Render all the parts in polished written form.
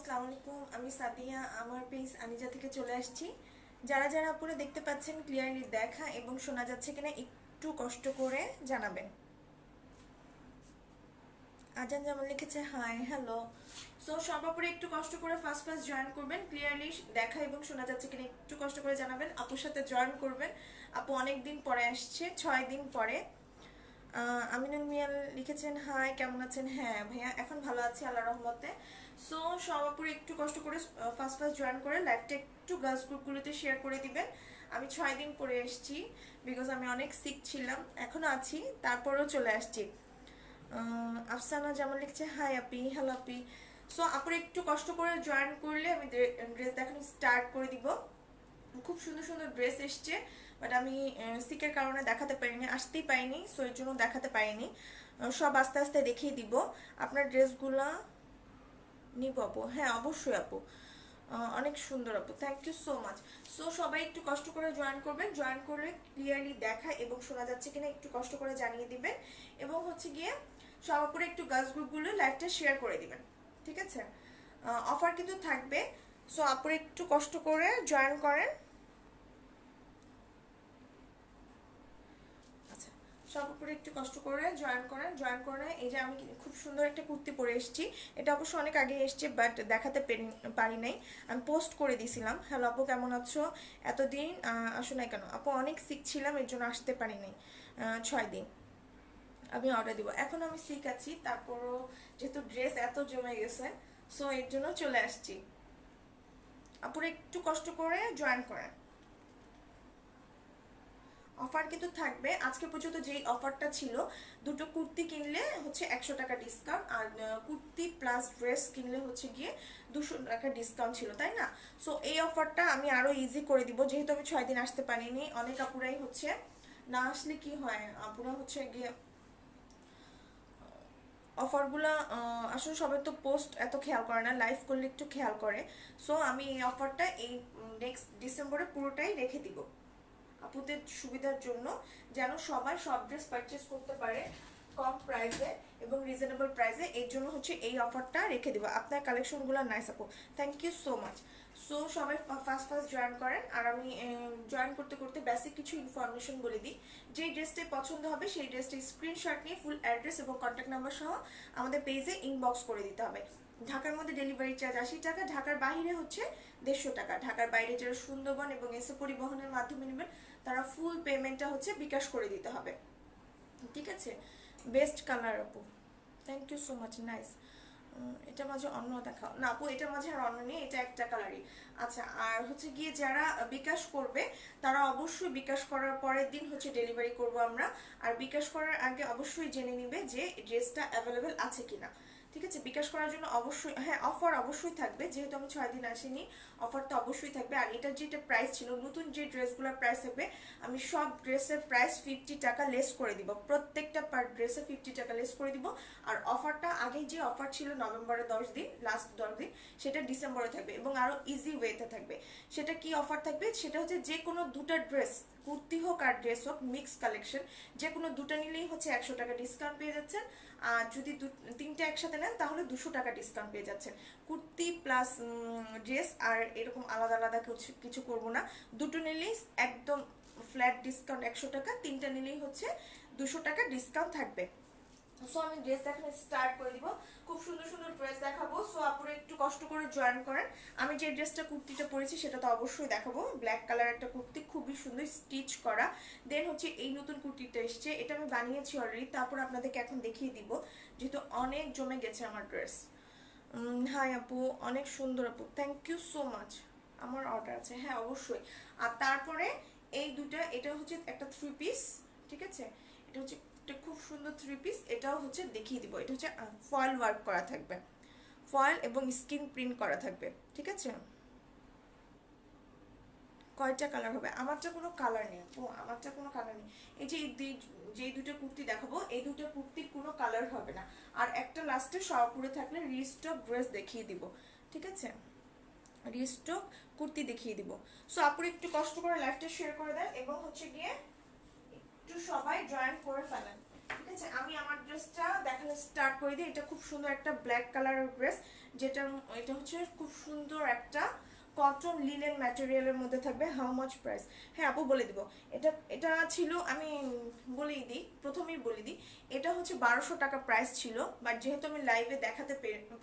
আসসালামু আলাইকুম, আমি সাদিয়া। আমার পেজ আনিজা থেকে চলে আসছি। যারা যারা আপুরে দেখতে পাচ্ছেন ক্লিয়ারলি দেখা এবং শোনা যাচ্ছে কিনা একটু কষ্ট করে জানাবেন। আজান যেমন লিখেছে হাই হ্যালো। সো সব আপুরে একটু কষ্ট করে ফার্স্ট ফার্স্ট জয়েন করবেন, ক্লিয়ারলি দেখা এবং শোনা যাচ্ছে কিনা একটু কষ্ট করে জানাবেন। আপুর সাথে জয়েন করবেন। আপু অনেক দিন পরে আসছে, 6 দিন পরে। আমিনুল মিয়াল লিখেছেন হাই, কেমন আছেন? হ্যাঁ ভাইয়া, এখন ভালো আছি আল্লাহ রহমতে। সো সবাই একটু কষ্ট করে ফার্স্ট ফার্স্ট জয়েন করে লাইভটা একটু গার্লস গ্রুপগুলোতে শেয়ার করে দিবেন। আমি 6 দিন পরে এসেছি, বিকজ আমি অনেক সিক ছিলাম, এখনো আছি, তারপরেও চলে আসছি। আফসানা যেমন লিখছে হাই আপি, হ্যালো আপি। সো আপুর একটু কষ্ট করে জয়েন করলে আমি ড্রেস দেখানো স্টার্ট করে দিব। খুব সুন্দর সুন্দর ড্রেস এসছে, বাট আমি সিকের কারণে দেখাতে পারিনি, আসতেই পারিনি, সো এর জন্য দেখাতে পারিনি। সব আস্তে আস্তে দেখিয়ে দিব। আপনার ড্রেসগুলা নিব আপু? হ্যাঁ অবশ্যই আপু, অনেক সুন্দর আপু, thank you so much. So সবাই একটু কষ্ট করে জয়েন করবেন, জয়েন করলে ক্লিয়ারলি দেখা এবং শোনা যাচ্ছে কিনা একটু কষ্ট করে জানিয়ে দিবেন। এবং হচ্ছে গিয়ে সবার উপরে একটু গার্লস গ্রুপগুলো লাইভটা শেয়ার করে দিবেন, ঠিক আছে? অফার কিন্তু থাকবে। সো আপুরে একটু কষ্ট করে জয়েন করেন। আচ্ছা, সব উপরে একটু কষ্ট করে জয়েন করেন, জয়েন করে এই যে আমি খুব সুন্দর একটা কুর্তি পরে এসেছি। এটা অবশ্য অনেক আগে এসছে, বাট দেখাতে পারি নাই। আমি পোস্ট করে দিয়েছিলাম। হ্যালো আপু, কেমন আছো? এতদিন আসো নাই কেন? আপু অনেক সিক ছিলাম, এর জন্য আসতে পারি নাই। 6 দিন। আমি অর্ডার দিব, এখন আমি সিক আছি, তারপরও যেহেতু ড্রেস এত জমে গেছে, সো এর জন্য চলে আসছি। আপুরা একটু কষ্ট করে জয়েন করেন। অফার কিন্তু থাকবে আজকে পর্যন্ত, যেই অফারটা ছিল, দুটো কুর্তি কিনলে হচ্ছে 100 টাকা ডিসকাউন্ট, আর কুর্তি প্লাস ড্রেস কিনলে হচ্ছে গিয়ে 200 টাকা ডিসকাউন্ট ছিল, তাই না? সো এই অফারটা আমি আরো ইজি করে দিব, যেহেতু আমি 6 দিন আসতে পারিনি। অনেক আপুরাই হচ্ছে না আসলে কি হয়, আপুরা হচ্ছে গিয়ে অফারগুলো আসলে সবাই তো পোস্ট এত খেয়াল করে না, লাইভ করলে একটু খেয়াল করে। সো আমি এই অফারটা এই নেক্সট ডিসেম্বরে পুরোটাই রেখে দিব আপুদের সুবিধার জন্য, যেন সবাই সব ড্রেস পারচেস করতে পারে কম প্রাইসে এবং রিজনেবল প্রাইসে। এর জন্য হচ্ছে এই অফারটা রেখে দিব। আপনার কালেকশনগুলো নাইস আপু, thank you so much. So সবাই ফার্স্ট ফার্স্ট জয়েন করেন, আর আমি জয়েন করতে করতে বেসিক কিছু ইনফরমেশন বলে দিই। যেই ড্রেসটাই পছন্দ হবে সেই ড্রেসটাই স্ক্রিনশট নিয়ে ফুল অ্যাড্রেস এবং কন্ট্যাক্ট নাম্বার সহ আমাদের পেজে ইনবক্স করে দিতে হবে। ঢাকার মধ্যে ডেলিভারি চার্জ 80 টাকা, ঢাকার বাইরে হচ্ছে 150 টাকা। ঢাকার বাইরে যারা সুন্দরবন এবং এসে পরিবহনের মাধ্যমে নেবেন তারা ফুল পেমেন্টটা হচ্ছে বিকাশ করে দিতে হবে, ঠিক আছে? বেস্ট কালার আপু, thank you so much, nice. এটা মাঝে অন্য দেখাও না আপু, এটা মাঝে আর অন্য নেই, এটা একটা কালারই। আচ্ছা, আর হচ্ছে গিয়ে যারা বিকাশ করবে তারা অবশ্যই বিকাশ করার পরের দিন হচ্ছে ডেলিভারি করব আমরা। আর বিকাশ করার আগে অবশ্যই জেনে নিবে যে ড্রেসটা অ্যাভেলেবেল আছে কিনা, ঠিক আছে? বিকাশ করার জন্য অবশ্যই, হ্যাঁ অফার অবশ্যই থাকবে, যেহেতু আমি 6 দিন আসিনি, অফার তো অবশ্যই থাকবে। আর এটার যেটা প্রাইস ছিল, নতুন যে ড্রেসগুলোর প্রাইস থাকবে, আমি সব ড্রেসের প্রাইস 50 টাকা লেস করে দিব, প্রত্যেকটা পার ড্রেসে 50 টাকা লেস করে দিব। আর অফারটা আগে যে অফার ছিল নভেম্বরে 10 দিন, লাস্ট 10 দিন, সেটা ডিসেম্বরে থাকবে এবং আরো ইজি ওয়েতে থাকবে। সেটা কি অফার থাকবে? সেটা হচ্ছে যে কোনো দুটা ড্রেস, কুর্তি হোক আর ড্রেস হোক, মিক্স কালেকশন, যে কোনো দুটো নিলেই হচ্ছে 100 টাকা ডিসকাউন্ট পেয়ে যাচ্ছেন। আর যদি তিনটে একসাথে নেন তাহলে 200 টাকা ডিসকাউন্ট পেয়ে যাচ্ছেন। কুর্তি প্লাস ড্রেস, আর এরকম আলাদা আলাদা কিছু করব না। দুটো নিলেই একদম ফ্ল্যাট ডিসকাউন্ট 100 টাকা, তিনটা নিলেই হচ্ছে 200 টাকা ডিসকাউন্ট থাকবে। সো আমি ড্রেস দেখানো স্টার্ট করে দিব, খুব সুন্দর সুন্দর ড্রেস দেখাবো। সো আপনারা একটু কষ্ট করে জয়েন করেন। আমি যে ড্রেসটা কুর্তিটা পরেছি সেটা তো অবশ্যই দেখাবো, ব্ল্যাক কালার একটা কুর্তি, খুবই সুন্দর স্টিচ করা। দেন হচ্ছে এই নতুন কুর্তিটা এসছে, এটা আমি বানিয়েছি অলরেডি, তারপর আপনাদেরকে এখন দেখিয়ে দিব, যেহেতু অনেক জমে গেছে আমার ড্রেস। হাই আপু, অনেক সুন্দর আপু, থ্যাংক ইউ সো মাচ। আমার অর্ডার আছে, হ্যাঁ অবশ্যই। আর তারপরে এই দুটা, এটা হচ্ছে একটা 3 পিস, ঠিক আছে? এটা হচ্ছে একটা খুব সুন্দর 3 পিস, এটাও হচ্ছে দেখিয়ে দিব। এটা হচ্ছে ফয়েল ওয়ার্ক করা থাকবে, ফয়েল এবং স্ক্রিন প্রিন্ট করা থাকবে, ঠিক আছে? কয়টা কালার হবে? আমারটা কোনো কালার নেই ও, আমারটা কোনো কালার নেই। এই যে যেই দুটো কুর্তি দেখাবো, এই দুটো কুর্তির কোনো কালার হবে না। আর একটা লাস্টে সরপুরে থাকলে রিস্টক ড্রেস দেখিয়ে দিব, ঠিক আছে? রিস্টক কুর্তি দেখিয়ে দিব। সো আপুর একটু কষ্ট করে লাইভটা শেয়ার করে দেন এবং হচ্ছে গিয়ে একটু সবাই জয়েন করে ফেলেন। ঠিক আছে, আমি আমার ড্রেসটা দেখানো স্টার্ট করে দিই। এটা খুব সুন্দর একটা ব্ল্যাক কালারের ড্রেস, যেটা এটা হচ্ছে খুব সুন্দর একটা কটন লিনেন ম্যাটেরিয়ালের মধ্যে থাকবে। How much price? হ্যাঁ আপু বলে দিব। এটা এটা ছিল, আমি বলেই দিই, প্রথমেই বলে দিই, এটা হচ্ছে 1200 টাকা প্রাইস ছিল, বাট যেহেতু আমি লাইভে দেখাতে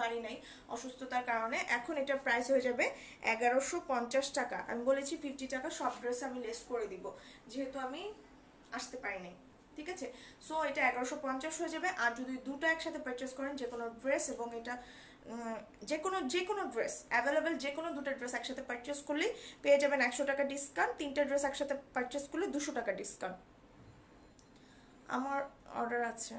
পারি নাই অসুস্থতার কারণে, এখন এটার প্রাইস হয়ে যাবে 1150 টাকা। আমি বলেছি 50 টাকা সব ড্রেস আমি লেস করে দিব, যেহেতু আমি আসতে পারি নাই। ঠিক আছে, সো এটা 1150 হয়ে যাবে। আর যদি দুটো একসাথে পারচেস করেন, যে কোনো ড্রেস এবং এটা যে কোনো ড্রেস অ্যাভেলেবেল, যে কোনো দুটো ড্রেস একসাথে পারচেস করলেই পেয়ে যাবেন 100 টাকা ডিসকাউন্ট। তিনটা ড্রেস একসাথে পারচেস করলে 200 টাকা ডিসকাউন্ট। আমার অর্ডার আছে,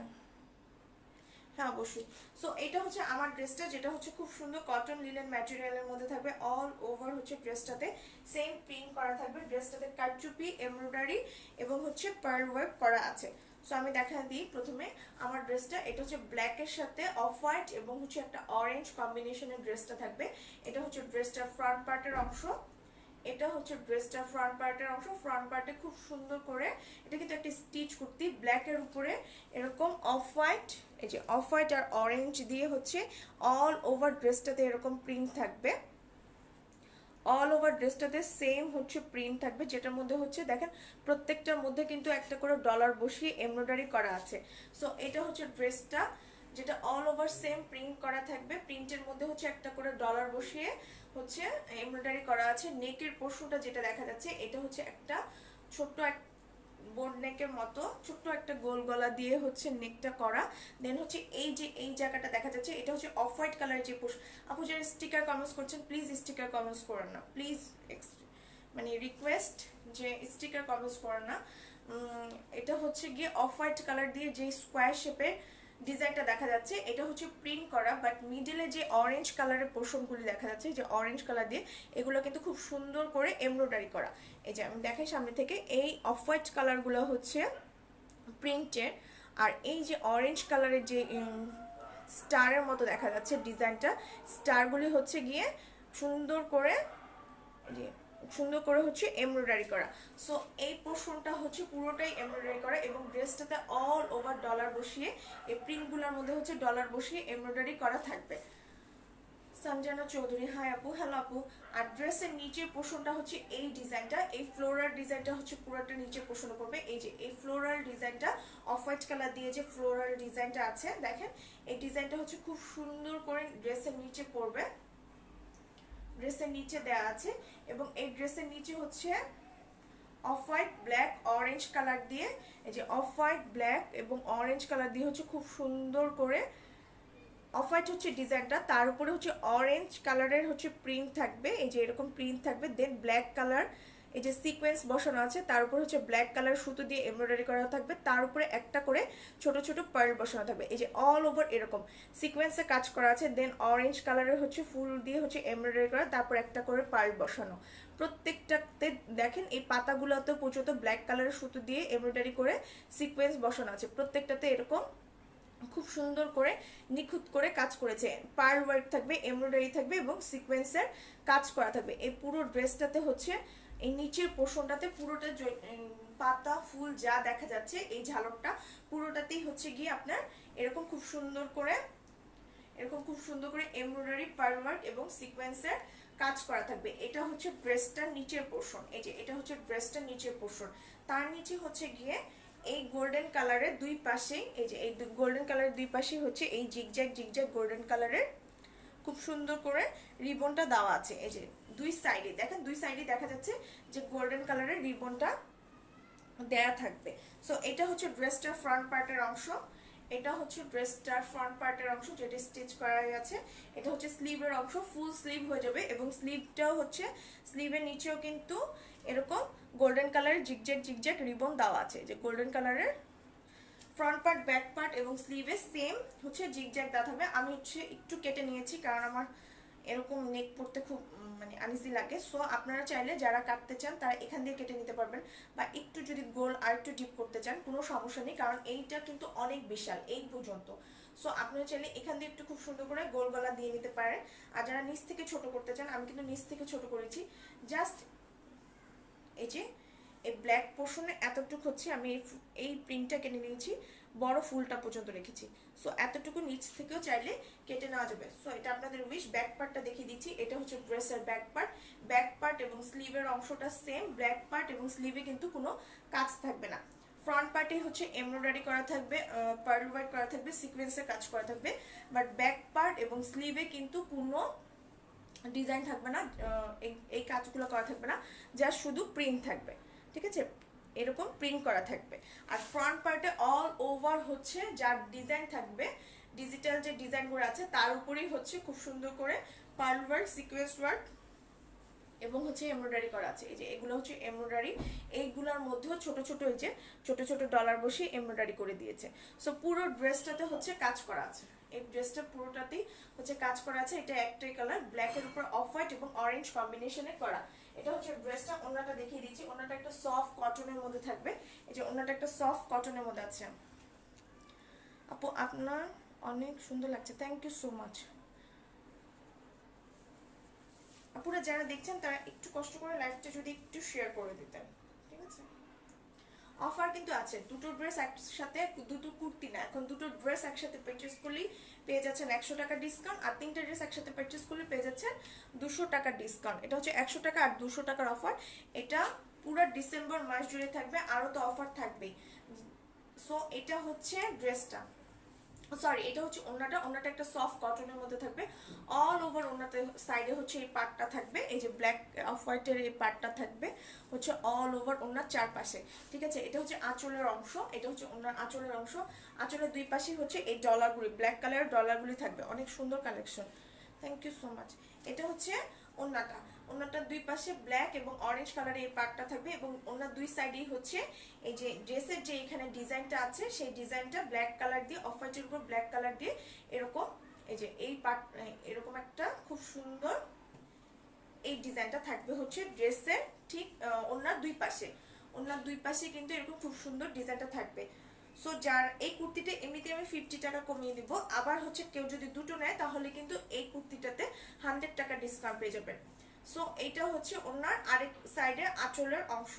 হ্যাঁ অবশ্যই। সো এটা হচ্ছে আমার ড্রেসটা, যেটা হচ্ছে খুব সুন্দর কটন লিনেন ম্যাটেরিয়ালের মধ্যে থাকবে। অল ওভার হচ্ছে ড্রেসটাতে সেম প্রিন্ট করা থাকবে। ড্রেসটাতে কারচুপি, এমব্রয়ডারি এবং হচ্ছে পার্ল ওয়ার্ক করা আছে। সো আমি দেখা দিই প্রথমে আমার ড্রেসটা। এটা হচ্ছে ব্ল্যাকের সাথে অফ হোয়াইট এবং হচ্ছে একটা অরেঞ্জ কম্বিনেশনের ড্রেসটা থাকবে। এটা হচ্ছে ড্রেসটার ফ্রন্ট পার্টের অংশ। এটা হচ্ছে ড্রেসটার ফ্রন্ট পার্টের অংশ। ফ্রন্ট পার্টে খুব সুন্দর করে, এটা কিন্তু একটা স্টিচ কুর্তি, ব্ল্যাকের উপরে এরকম অফ হোয়াইট, এই যে অফ হোয়াইট আর অরেঞ্জ দিয়ে হচ্ছে অল ওভার ড্রেসটাতে এরকম প্রিন্ট থাকবে। অল ওভার ড্রেসটাতে সেম হচ্ছে প্রিন্ট থাকবে, যেটার মধ্যে হচ্ছে দেখেন প্রত্যেকটার মধ্যে কিন্তু একটা করে ডলার বসিয়ে এমব্রয়ডারি করা আছে। সো এটা হচ্ছে ড্রেসটা, যেটা অল ওভার সেম প্রিন্ট করা থাকবে। প্রিন্টের মধ্যে হচ্ছে একটা করে ডলার বসিয়ে হচ্ছে এমব্রয়ডারি করা আছে। নেকের পোর্শনটা যেটা দেখা যাচ্ছে, এটা হচ্ছে একটা ছোট্ট এক বোর্ড নেকের মতো ছোট্ট একটা গোল গলা দিয়ে হচ্ছে নেকটা করা। দেন হচ্ছে এই যে এই জায়গাটা দেখা যাচ্ছে, এটা হচ্ছে অফ হোয়াইট কালারের যে পোর্শন। আপু যারা স্টিকার কমেন্টস করছেন প্লিজ স্টিকার কমেন্টস করেন না, প্লিজ, মানে রিকোয়েস্ট যে স্টিকার কমেন্টস করেন না। এটা হচ্ছে গিয়ে অফ হোয়াইট কালার দিয়ে যে স্কোয়ার শেপের ডিজাইনটা দেখা যাচ্ছে, এটা হচ্ছে প্রিন্ট করা, বাট মিডলে যে অরেঞ্জ কালারের পোর্শনগুলি দেখা যাচ্ছে, যে অরেঞ্জ কালার দিয়ে এগুলো কিন্তু খুব সুন্দর করে এমব্রয়ডারি করা। এই যে আমি দেখাই সামনে থেকে, এই অফ হোয়াইট কালারগুলো হচ্ছে প্রিন্টের, আর এই যে অরেঞ্জ কালারের যে স্টারের মতো দেখা যাচ্ছে ডিজাইনটা, স্টারগুলি হচ্ছে গিয়ে সুন্দর করে সুন্দর করে হচ্ছে এমব্রয়ডারি করা। সো এই পোর্শনটা হচ্ছে পুরোটাই এমব্রয়ডারি করা, এবং ড্রেসটাতে অল ওভার ডলার বসিয়ে এই প্রিন্টগুলোর মধ্যে হচ্ছে ডলার বসিয়ে এমব্রয়ডারি করা থাকবে। সঞ্জনা চৌধুরী, হাই আপু, হ্যালো আপু। আর ড্রেসের নিচের পোর্শনটা হচ্ছে এই ডিজাইনটা, এই ফ্লোরাল ডিজাইনটা হচ্ছে পুরোটা নিচের পোর্শনে পড়বে। এই যে এই ফ্লোরাল ডিজাইনটা অফ হোয়াইট কালার দিয়ে যে ফ্লোরাল ডিজাইনটা আছে, দেখেন এই ডিজাইনটা হচ্ছে খুব সুন্দর করে ড্রেসের নিচে পড়বে, ড্রেসের নিচে দেয়া আছে। এবং এই ড্রেসের নিচে হচ্ছে off white black orange colour দিয়ে, এই যে অফ হোয়াইট ব্ল্যাক এবং অরেঞ্জ কালার দিয়ে হচ্ছে খুব সুন্দর করে অফ হোয়াইট হচ্ছে ডিজাইনটা, তার উপরে হচ্ছে অরেঞ্জ কালারের হচ্ছে প্রিন্ট থাকবে, এই যে এরকম প্রিন্ট থাকবে। দেন ব্ল্যাক কালার এই যে সিকোয়েন্স বসানো আছে, তার উপর হচ্ছে ব্ল্যাক কালার সুতো দিয়ে এমব্রয়ডারি করা থাকবে, তার উপরে একটা করে ছোট ছোট পার্ল বসানো থাকবে। এই যে অল ওভার এরকম সিকোয়েন্সে কাজ করা আছে। দেন অরেঞ্জ কালারের হচ্ছে ফুল দিয়ে হচ্ছে এমব্রয়ডারি করা, তারপর একটা করে পার্ল বসানো। প্রত্যেকটাতে দেখেন এই পাতাগুলোতে পর্যন্ত ব্ল্যাক কালারের সুতো দিয়ে এমব্রয়ডারি করে সিকোয়েন্স বসানো আছে। প্রত্যেকটাতে এরকম খুব সুন্দর করে নিখুঁত করে কাজ করেছে। পার্ল ওয়ার্ক থাকবে, এমব্রয়ডারি থাকবে এবং সিকোয়েন্সের কাজ করা থাকবে। এই পুরো ড্রেসটাতে হচ্ছে এই নিচের পোর্শনটাতে পুরোটা পাতা ফুল যা দেখা যাচ্ছে, এই ঝালকটা পুরোটাতেই হচ্ছে গিয়ে আপনার এরকম খুব সুন্দর করে এমব্রয়ডারি, পার্ল ওয়ার্ক এবং সিকোয়েন্সের কাজ করা থাকবে। এটা হচ্ছে ড্রেসটার নিচের পোর্শন। এই যে এটা হচ্ছে ড্রেসটার নিচের পোর্শন, তার নিচে হচ্ছে গিয়ে এই গোল্ডেন কালারের দুই পাশে, এই যে এই গোল্ডেন কালারের দুই পাশে হচ্ছে এই জিগজ্যাগ জিগজ্যাগ গোল্ডেন কালারের খুব সুন্দর করে রিবনটা দেওয়া আছে। এই যে দুই সাইডে দেখেন, দুই সাইডে দেখা যাচ্ছে যে গোল্ডেন কালারের রিবনটা দেয়া থাকবে। সো এটা হচ্ছে ড্রেসটার ফ্রন্ট পার্টের অংশ। এটা হচ্ছে ড্রেসটার ফ্রন্ট পার্টের অংশ, যেটা স্টিচ করা আছে। এটা হচ্ছে স্লিভের অংশ, ফুল স্লিভ হয়ে যাবে, এবং স্লিভটাও হচ্ছে স্লিভের নিচেও কিন্তু এরকম গোল্ডেন কালারের জিগজ্যাগ জিগজ্যাগ রিবন দেওয়া আছে। যে গোল্ডেন কালারের ফ্রন্ট পার্ট, ব্যাক পার্ট এবং স্লিভে সেম হচ্ছে জিগজ্যাগ দেওয়া থাকবে। আমি হচ্ছে একটু কেটে নিয়েছি, কারণ আমার এরকম নেক পড়তে খুব মানে আনইজি লাগে। সো আপনারা চাইলে যারা কাটতে চান তারা এখান দিয়ে কেটে নিতে পারবেন, বা একটু যদি গোল আর একটু ডিপ করতে চান কোনো সমস্যা নেই, কারণ এইটা কিন্তু অনেক বিশাল এই পর্যন্ত। সো আপনারা চাইলে এখান দিয়ে একটু খুব সুন্দর করে গোল গলা দিয়ে নিতে পারেন। আর যারা নিচ থেকে ছোট করতে চান, আমি কিন্তু নিচ থেকে ছোট করেছি, জাস্ট এই যে এই ব্ল্যাক পোর্শনে এতটুকু হচ্ছে আমি এই প্রিন্টটা কেটে নিয়েছি। বড় ফুলটা পর্যন্ত রেখেছি। সো এতটুকু নিচ থেকেও চাইলে কেটে নেওয়া যাবে। সো এটা আপনাদের উইশ। ব্যাক পার্টটা দেখিয়ে দিচ্ছি, এটা হচ্ছে ড্রেসের ব্যাক পার্ট। ব্যাক পার্ট এবং স্লিভের অংশটা সেম, ব্যাক পার্ট এবং স্লিভে কিন্তু কোনো কাজ থাকবে না। ফ্রন্ট পার্টে হচ্ছে এমব্রয়ডারি করা থাকবে, পার্ল ওয়ার্ক করা থাকবে, সিকোয়েন্সের কাজ করা থাকবে, বাট ব্যাক পার্ট এবং স্লিভে কিন্তু কোনো ডিজাইন থাকবে না, এই কাজগুলো করা থাকবে না, যা শুধু প্রিন্ট থাকবে। ঠিক আছে, এরকম প্রিন্ট করা থাকবে। আর ফ্রন্ট পার্টে অল ওভার হচ্ছে যার ডিজাইন থাকবে, ডিজিটাল যে ডিজাইনগুলো আছে তার উপরেই হচ্ছে খুব সুন্দর করে পার্ল ওয়ার্ক, সিকোয়েন্স ওয়ার্ক এবং হচ্ছে এমব্রয়ডারি করা আছে। এই যে এগুলো হচ্ছে এমব্রয়ডারি, এইগুলোর মধ্যেও ছোট ছোট এই যে ছোট ছোট ডলার বসিয়ে এমব্রয়ডারি করে দিয়েছে। সো পুরো ড্রেসটাতে হচ্ছে কাজ করা আছে, এই ড্রেসটা পুরোটাতেই হচ্ছে কাজ করা আছে। এটা একটাই কালার, ব্ল্যাকের উপর অফ হোয়াইট এবং অরেঞ্জ কম্বিনেশনে করা। এটা হচ্ছে ড্রেসটা। ওনাটা দেখিয়ে দিচ্ছি, ওনাটা একটা সফট কটনের মধ্যে থাকবে। এই যে ওনাটা একটা সফট কটনের মধ্যে আছে। আপু আপনার অনেক সুন্দর লাগছে, থ্যাংক ইউ সো মাচ। আপুরা যারা দেখছেন তারা একটু কষ্ট করে লাইভটা যদি একটু শেয়ার করে দিতেন, ঠিক আছে। অফার কিন্তু আছে, দুটো ড্রেস একসাথে, দুটো কুর্তি না, এখন দুটো ড্রেস একসাথে পারচেস করলেই পেয়ে যাচ্ছেন 100 টাকা ডিসকাউন্ট, আর 3টে ড্রেস একসাথে পারচেস করলে পেয়ে যাচ্ছেন 200 টাকার ডিসকাউন্ট। এটা হচ্ছে 100 টাকা আর 200 টাকার অফার। এটা পুরো ডিসেম্বর মাস জুড়ে থাকবে, আরও তো অফার থাকবেই। সো এটা হচ্ছে ড্রেসটা, সরি এটা হচ্ছে ওড়নাটা। ওড়নাটা একটা সফট কটনের মধ্যে থাকবে, অল ওভার ওড়নাতে সাইডে হচ্ছে এই পার্টটা থাকবে, এই যে ব্ল্যাক অফ হোয়াইটের এই পার্টটা থাকবে হচ্ছে অল ওভার ওড়নার চারপাশে। ঠিক আছে, এটা হচ্ছে আঁচলের অংশ, এটা হচ্ছে ওড়নার আঁচলের অংশ। আঁচলের দুই পাশে হচ্ছে এই ডলারগুলি, ব্ল্যাক কালারের ডলারগুলি থাকবে। অনেক সুন্দর collection, thank you so much. এটা হচ্ছে ওড়নাটা, ওড়নাটার দুই পাশে ব্ল্যাক এবং অরেঞ্জ কালারের এই পার্টটা থাকবে, এবং ওড়নার দুই সাইডেই হচ্ছে এই যে ড্রেসের যে এখানে ডিজাইনটা আছে সেই ডিজাইনটা ব্ল্যাক কালার দিয়ে, অফ হোয়াইটের উপর ব্ল্যাক কালার দিয়ে এরকম, এই যে এই পার্ট এরকম একটা খুব সুন্দর এই ডিজাইনটা থাকবে হচ্ছে ড্রেসের ঠিক ওড়নার দুই পাশে। ওড়নার দুই পাশে কিন্তু এরকম খুব সুন্দর ডিজাইনটা থাকবে। সো যার এই কুর্তিটা এমনিতে আমি 50 টাকা কমিয়ে দিব, আবার হচ্ছে কেউ যদি দুটো নেয় তাহলে কিন্তু এই কুর্তিটাতে 100 টাকা ডিসকাউন্ট পেয়ে যাবেন। সো এইটা হচ্ছে ওনার আরেক সাইডে আঁচলের অংশ,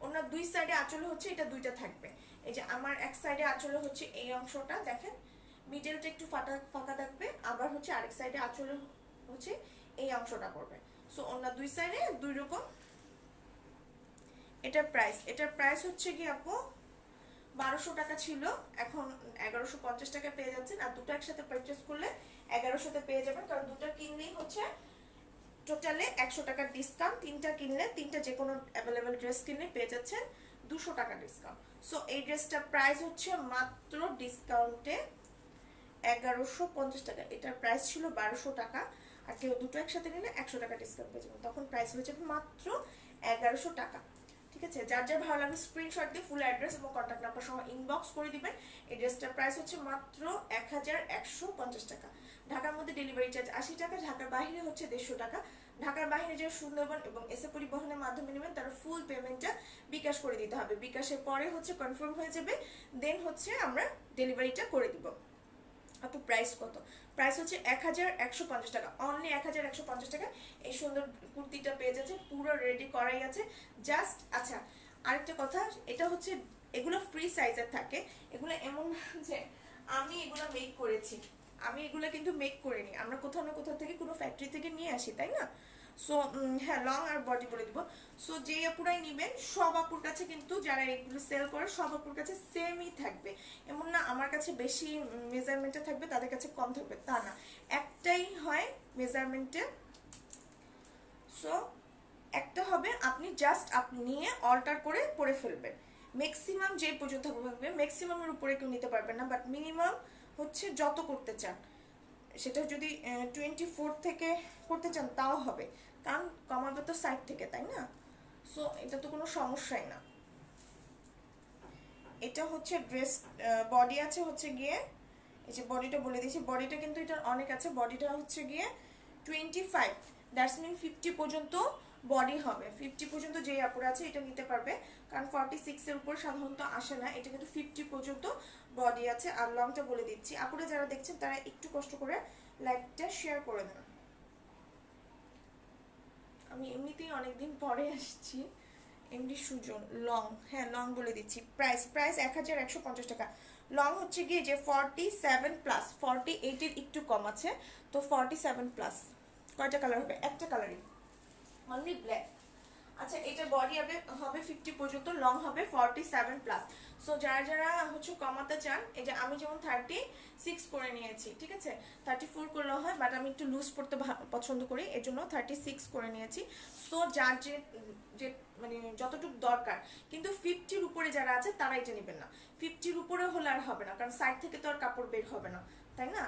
ওনার দুই সাইডে আঁচলে হচ্ছে এটা দুইটা থাকবে। এই যে আমার এক সাইডে আঁচলে হচ্ছে এই অংশটা দেখেন, মিডলটা একটু ফাঁকা থাকবে, আবার হচ্ছে আরেক সাইডে আঁচলে হচ্ছে এই অংশটা করবে। সো ওনার দুই সাইডে দুই রকম। এটার প্রাইস হচ্ছে কি আপু 1200 টাকা ছিল, এখন 1150 টাকা পেয়ে যাচ্ছেন। আর দুটো একসাথে পারচেস করলে 1100-তে পেয়ে যাবেন, কারণ দুটো কিনলেই হচ্ছে টোটালে 100 টাকার ডিসকাউন্ট। তিনটা কিনলে, তিনটা যে কোনো অ্যাভেলেবেল ড্রেস কিনলে পেয়ে যাচ্ছেন 200 টাকা ডিসকাউন্ট। সো এই ড্রেসটার প্রাইস হচ্ছে মাত্র ডিসকাউন্টে 1150 টাকা। এটার প্রাইস ছিল 1200 টাকা, আর কেউ দুটো একসাথে নিলে 100 টাকা ডিসকাউন্ট পেয়ে যাবেন, তখন প্রাইস হয়ে যাবে মাত্র 1100 টাকা। ঠিক আছে, যার যার ভালো লাগবে স্ক্রিনশট দিয়ে ফুল অ্যাড্রেস এবং কন্ট্যাক্ট নাম্বার সহ ইনবক্স করে দিবেন। এই ড্রেসটার প্রাইস হচ্ছে মাত্র 1150 টাকা। ঢাকার মধ্যে ডেলিভারি চার্জ 80 টাকা, ঢাকার বাইরে হচ্ছে 150 টাকা। ঢাকার বাইরে যে সুন্দরবন এবং এসে পরিবহনের মাধ্যমে নেবেন তারা ফুল পেমেন্টটা বিকাশ করে দিতে হবে, বিকাশের পরে হচ্ছে কনফার্ম হয়ে যাবে, দেন হচ্ছে আমরা ডেলিভারিটা করে দিব। আপু প্রাইস কত? প্রাইস হচ্ছে 1150 টাকা, অনলি 1150 টাকা এই সুন্দর কুর্তিটা পেয়ে যাচ্ছে, পুরো রেডি করাই আছে জাস্ট। আচ্ছা আরেকটা কথা, এটা হচ্ছে এগুলো ফ্রি সাইজের থাকে, এগুলো এমন যে আমি এগুলো মেক করেছি, আমি এগুলো কিন্তু মেক করিনি, আমরা কোথাও না কোথাও থেকে কোনো ফ্যাক্টরি থেকে নিয়ে আসি, তাই না? সো হ্যাঁ, লং আর বডি বলে দিব। সো যেই আপুরাই নেবেন সব আপুর কাছে কিন্তু, যারা এগুলো সেল করে সব আপুর কাছে সেমই থাকবে, এমন না আমার কাছে বেশি মেজারমেন্টে থাকবে তাদের কাছে কম থাকবে, তা না, একটাই হয় মেজারমেন্টে। সো একটা হবে, আপনি জাস্ট আপনি নিয়ে অল্টার করে পরে ফেলবেন। ম্যাক্সিমাম যে পর্যন্ত থাকবে, ম্যাক্সিমামের উপরে কেউ নিতে পারবেন না, বাট মিনিমাম হচ্ছে যত করতে চান, সেটা যদি 24 থেকে করতে চান তাও হবে, কারণ কমাবে তো সাইড থেকে, তাই না? সো এটা তো কোনো সমস্যাই না। এটা হচ্ছে ড্রেস, বডি আছে হচ্ছে গিয়ে, এই যে বডিটা বলে দিয়েছি, বডিটা কিন্তু এটার অনেক আছে, বডিটা হচ্ছে গিয়ে 25, দ্যাটস মিন 50 পর্যন্ত বডি হবে। 50 পর্যন্ত যে আপুরা আছে এটা নিতে পারবে, কারণ 46-এর উপর সাধারণত আসে না, এটা কিন্তু 50 পর্যন্ত বডি আছে। আর লংটা বলে দিচ্ছি, আপুরা যারা দেখছেন তারা একটু কষ্ট করে লাইভটা শেয়ার করে দেন। আমি এমনিতেই অনেকদিন পরে আসছি। এমডি সুজন লং, হ্যাঁ লং বলে দিচ্ছি, প্রাইস 1150 টাকা। লং হচ্ছে গিয়ে যে 47+, 48-এর একটু কম আছে, তো 47+। কয়টা কালার হবে? একটা কালারই, অনলি ব্ল্যাক। আচ্ছা, এটা বডি হবে হবে 50 পর্যন্ত, লং হবে 47+। সো যারা যারা হচ্ছে কমাতে চান, এই যে আমি যেমন 36 করে নিয়েছি, ঠিক আছে, 34 করলেও হয়, বাট আমি একটু লুজ পড়তে পছন্দ করি, এর জন্য 36 করে নিয়েছি। সো যার যে যে মানে যতটুকু দরকার, কিন্তু 50-র উপরে যারা আছে তারা এটা নেবেন না। 50-র উপরে হলে আর হবে না, কারণ সাইড থেকে তো আর কাপড় বের হবে না, তাই না?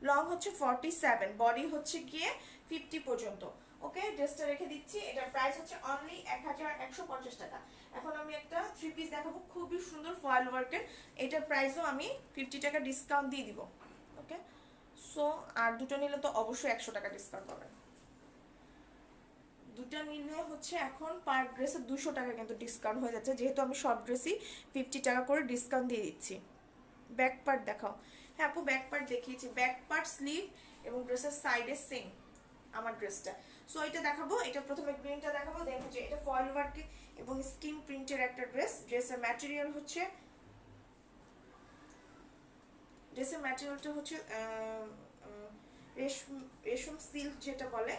লং হচ্ছে 47, বডি হচ্ছে গিয়ে 50 পর্যন্ত। ওকে, ড্রেসটা রেখে দিচ্ছি। এটার প্রাইস হচ্ছে অনলি 1150 টাকা। এখন আমি একটা 3 পিস দেখাবো, খুবই সুন্দর ফয়েল ওয়ার্কের। এটার প্রাইসও আমি 50 টাকা ডিসকাউন্ট দিয়ে দিব। ওকে, সো আর দুটো নিলে তো অবশ্যই 100 টাকা ডিসকাউন্ট পাবেন। দুটো নিলে হচ্ছে এখন পার ড্রেসে 200 টাকা কিন্তু ডিসকাউন্ট হয়ে যাচ্ছে, যেহেতু আমি সব ড্রেসই 50 টাকা করে ডিসকাউন্ট দিয়ে দিচ্ছি। ব্যাক পার্ট দেখাও। হ্যাঁ আপু, ব্যাক পার্ট দেখিয়েছি, ব্যাক পার্ট, স্লিভ এবং ড্রেসের সাইডে সেম আমার ড্রেসটা। সো এটা দেখাবো, এটা প্রথমে গ্রিনটা দেখাবো, দেন হচ্ছে এটা ফয়েল ওয়ার্ক এবং স্কিন প্রিন্টের একটা ড্রেস। ড্রেসের ম্যাটেরিয়ালটা হচ্ছে রেশম রেশম সিল্ক যেটা বলে,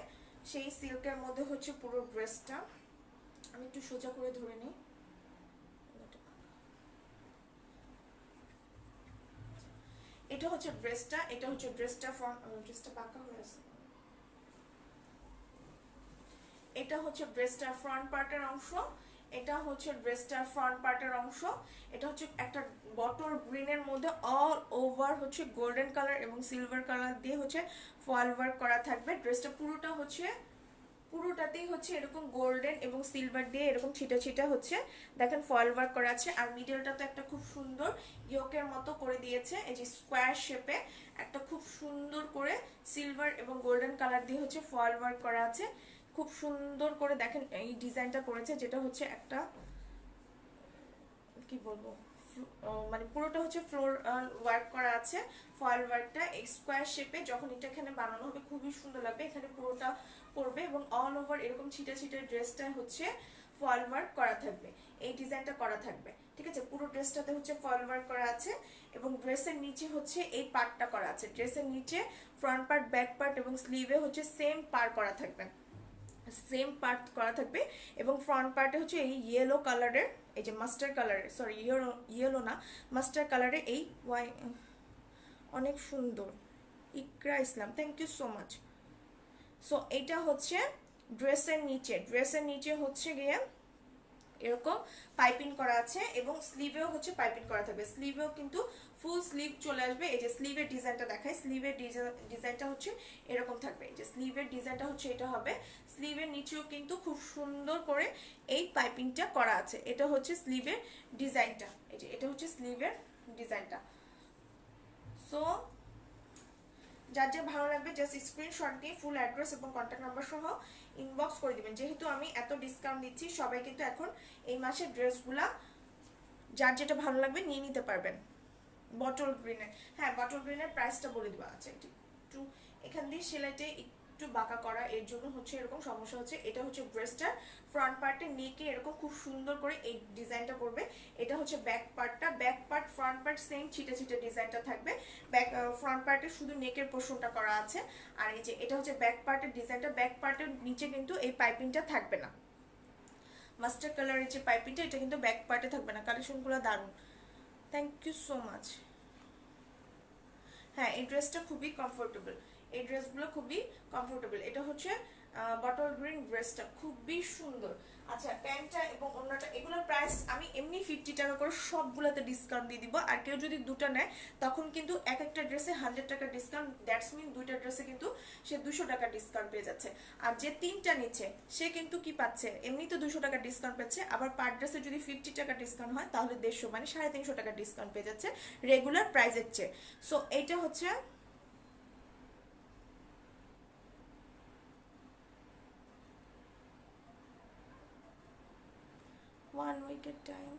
সেই সিল্কের মধ্যে হচ্ছে পুরো ড্রেসটা। আমি একটু সোজা করে ধরে নিই। এটা হচ্ছে ড্রেসটা, এটা হচ্ছে ড্রেসটা ফ্রন্ট, ড্রেসটা বাঁকা হয়ে আছে। এটা হচ্ছে ড্রেসটার ফ্রন্ট পার্টের অংশ, এটা হচ্ছে ড্রেসটার ফ্রন্ট পার্টের অংশ। এটা হচ্ছে একটা বটল গ্রিনের মধ্যে অল ওভার হচ্ছে গোল্ডেন কালার এবং সিলভার কালার দিয়ে হচ্ছে ফয়েল ওয়ার্ক করা থাকবে। ড্রেসটা পুরোটাতেই হচ্ছে এরকম গোল্ডেন এবং সিলভার দিয়ে এরকম ছিটা ছিটা হচ্ছে দেখেন ফয়েল ওয়ার্ক করা আছে। আর মিডলটা তো একটা খুব সুন্দর ইয়োকের মতো করে দিয়েছে, এই যে স্কোয়ার শেপে একটা খুব সুন্দর করে সিলভার এবং গোল্ডেন কালার দিয়ে হচ্ছে ফয়েল ওয়ার্ক করা আছে। খুব সুন্দর করে দেখেন এই ডিজাইনটা করেছে, যেটা হচ্ছে একটা কি বলবো, মানে পুরোটা হচ্ছে ফ্লোর ওয়ার্ক করা আছে। ফয়েল ওয়ার্কটা এই স্কোয়ার শেপে যখন এটা এখানে বানানো হবে খুবই সুন্দর লাগবে, এখানে পুরোটা পড়বে এবং অল ওভার এরকম ছিটা ছিটা ড্রেসটা হচ্ছে ফয়েল ওয়ার্ক করা থাকবে, এই ডিজাইনটা করা থাকবে, ঠিক আছে। পুরো ড্রেসটাতে হচ্ছে ফয়েল ওয়ার্ক করা আছে এবং ড্রেসের নিচে হচ্ছে এই পার্টটা করা আছে। ড্রেসের নিচে ফ্রন্ট পার্ট, ব্যাক পার্ট এবং স্লিভে হচ্ছে সেম পার করা থাকবে, সেম পার্ট করা থাকবে। এবং ফ্রন্ট পার্টে হচ্ছে এই ইয়েলো কালারের, এই যে মাস্টার কালারের, সরি ইয়েলো না, মাস্টার কালারের এই অনেক সুন্দর। Iqra Islam, thank you so much. So এটা হচ্ছে ড্রেসের নিচে হচ্ছে গিয়ে এরকম পাইপিং করা আছে এবং স্লিভেও হচ্ছে পাইপিং করা থাকবে। স্লিভেও কিন্তু ফুল স্লিভ চলে আসবে। এই যে স্লিভের ডিজাইনটা দেখায়, স্লিভের ডিজাইনটা হচ্ছে এরকম থাকবে। এই যে স্লিভের ডিজাইনটা হচ্ছে এটা হবে। স্লিভের নিচেও কিন্তু খুব সুন্দর করে এই পাইপিংটা করা আছে। এটা হচ্ছে স্লিভের ডিজাইনটা, এই যে এটা হচ্ছে স্লিভের ডিজাইনটা। সো যার যা ভালো লাগবে জাস্ট স্ক্রিনশট দিয়ে ফুল অ্যাড্রেস এবং কন্ট্যাক্ট নাম্বার সহ ইনবক্স করে দিবেন। যেহেতু আমি এত ডিসকাউন্ট দিচ্ছি, সবাই কিন্তু এখন এই মাসের ড্রেসগুলা যার যেটা ভালো লাগবে নিয়ে নিতে পারবেন। বটল গ্রিনের, হ্যাঁ বটল গ্রিনের প্রাইসটা বলে দেবো। আচ্ছা, একটু এখান দিয়ে সেলাইটা একটু বাঁকা করা, এর জন্য হচ্ছে এরকম সমস্যা হচ্ছে। এটা হচ্ছে ড্রেসটার ফ্রন্ট পার্টে নেকে এরকম খুব সুন্দর করে এই ডিজাইনটা করবে। এটা হচ্ছে ব্যাক পার্টটা, back part front part same ছিটে ছিটে ডিজাইনটা থাকবে। ফ্রন্ট পার্টে শুধু নেকের পোর্শনটা করা আছে। আর এই যে এটা হচ্ছে ব্যাক পার্টের ডিজাইনটা, ব্যাক পার্টের নিচে কিন্তু এই পাইপিংটা থাকবে না। মাস্টার কালারের যে পাইপিংটা, এটা কিন্তু ব্যাক পার্টে থাকবে না। কালেকশনগুলো দারুণ, থ্যাংক ইউ সো মাচ। হ্যাঁ এই ড্রেসটা খুবই কমফোর্টেবল, এই ড্রেসগুলো খুবই কমফোর্টেবল। এটা হচ্ছে বটল গ্রিন, ড্রেসটা খুবই সুন্দর। আচ্ছা, প্যান্টটা এবং অন্যটা এগুলোর প্রাইস আমি এমনি 50 টাকা করে সবগুলোতে ডিসকাউন্ট দিয়ে দিব। আর কেউ যদি দুটো নেয় তখন কিন্তু এক একটা ড্রেসে 100 টাকা ডিসকাউন্ট, দ্যাটস মিন দুইটা ড্রেসে কিন্তু সে 200 টাকা ডিসকাউন্ট পেয়ে যাচ্ছে। আর যে তিনটা নিচ্ছে সে কিন্তু কি পাচ্ছে, এমনি তো 200 টাকা ডিসকাউন্ট পাচ্ছে, আবার পার ড্রেসে যদি 50 টাকা ডিসকাউন্ট হয় তাহলে 150 মানে 350 টাকা ডিসকাউন্ট পেয়ে যাচ্ছে রেগুলার প্রাইসের চেয়ে। সো এইটা হচ্ছে 1 উইকের টাইম।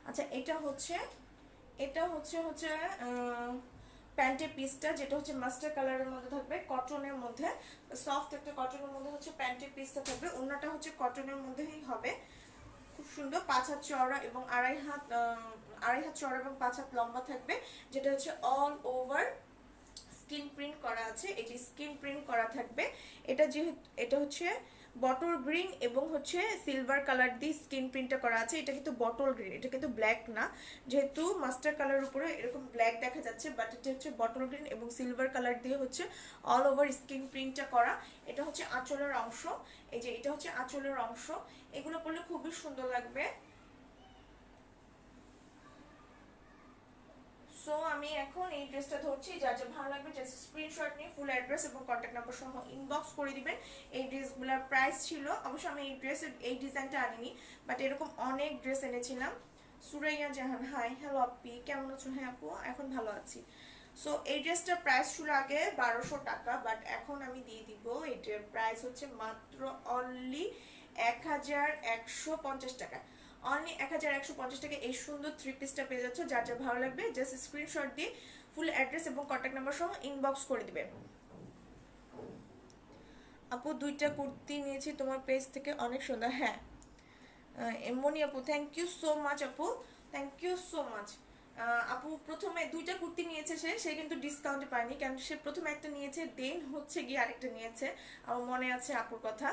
আচ্ছা, এটা হচ্ছে প্যান্টের পিসটা, যেটা হচ্ছে মাস্টার কালারের মধ্যে থাকবে, কটনের মধ্যে, সফট একটা কটনের মধ্যে হচ্ছে প্যান্টের পিসটা থাকবে। ওড়নাটা হচ্ছে কটনের মধ্যেই হবে, খুব সুন্দর। 5 হাত চওড়া এবং আড়াই হাত চওড়া এবং 5 হাত লম্বা থাকবে, যেটা হচ্ছে অল ওভার স্কিন প্রিন্ট করা আছে। এই যে স্কিন প্রিন্ট করা থাকবে। এটা যেহেতু এটা হচ্ছে বটল গ্রিন এবং হচ্ছে সিলভার কালার দিয়ে স্কিন প্রিন্টটা করা আছে। এটা কিন্তু বটল গ্রিন, এটা কিন্তু ব্ল্যাক না, যেহেতু মাস্টার কালার উপরে এরকম ব্ল্যাক দেখা যাচ্ছে, বাট এটা হচ্ছে বটল গ্রিন এবং সিলভার কালার দিয়ে হচ্ছে অল ওভার স্কিন প্রিন্টটা করা। এটা হচ্ছে আঁচলের অংশ, এই যে এটা হচ্ছে আঁচলের অংশ। এগুলো পরলে খুবই সুন্দর লাগবে। সো আমি এখন এই ড্রেসটা ধরছি, যার যা ভালো লাগবে জাস্ট স্ক্রিনশট নিয়ে ফুল অ্যাড্রেস এবং কন্ট্যাক্ট নাম্বার সহ ইনবক্স করে দিবেন। এই ড্রেসগুলোর প্রাইস ছিল, অবশ্য আমি এই ড্রেসের এই ডিজাইনটা আনিনি, বাট এরকম অনেক ড্রেস এনেছিলাম। সুরাইয়া জাহান, হাই, হ্যালো আপি, কেমন আছো? হ্যাঁ আপু, এখন ভালো আছি। সো এই ড্রেসটার প্রাইস ছিল আগে 1200 টাকা, বাট এখন আমি দিয়ে দিব এটার প্রাইস হচ্ছে মাত্র অনলি 1150 টাকা। অনলি 1150 টাকা এই সুন্দর 3 পিসটা পেয়ে যাচ্ছে। যার যা ভালো লাগবে জাস্ট স্ক্রিনশট দিয়ে ফুল অ্যাড্রেস এবং কন্ট্যাক্ট নাম্বার সহ ইনবক্স করে দিবেন। আপু 2টা কুর্তি নিয়েছি তোমার পেজ থেকে, অনেক সুন্দর। হ্যাঁ এমনি আপু, থ্যাংক ইউ সো মাচ আপু, থ্যাংক ইউ সো মাচ। আপু প্রথমে 2টা কুর্তি নিয়েছে, সে কিন্তু ডিসকাউন্টে পায়নি, কারণ সে প্রথমে একটা নিয়েছে, দেন হচ্ছে গিয়ে আরেকটা নিয়েছে, আমার মনে আছে আপুর কথা।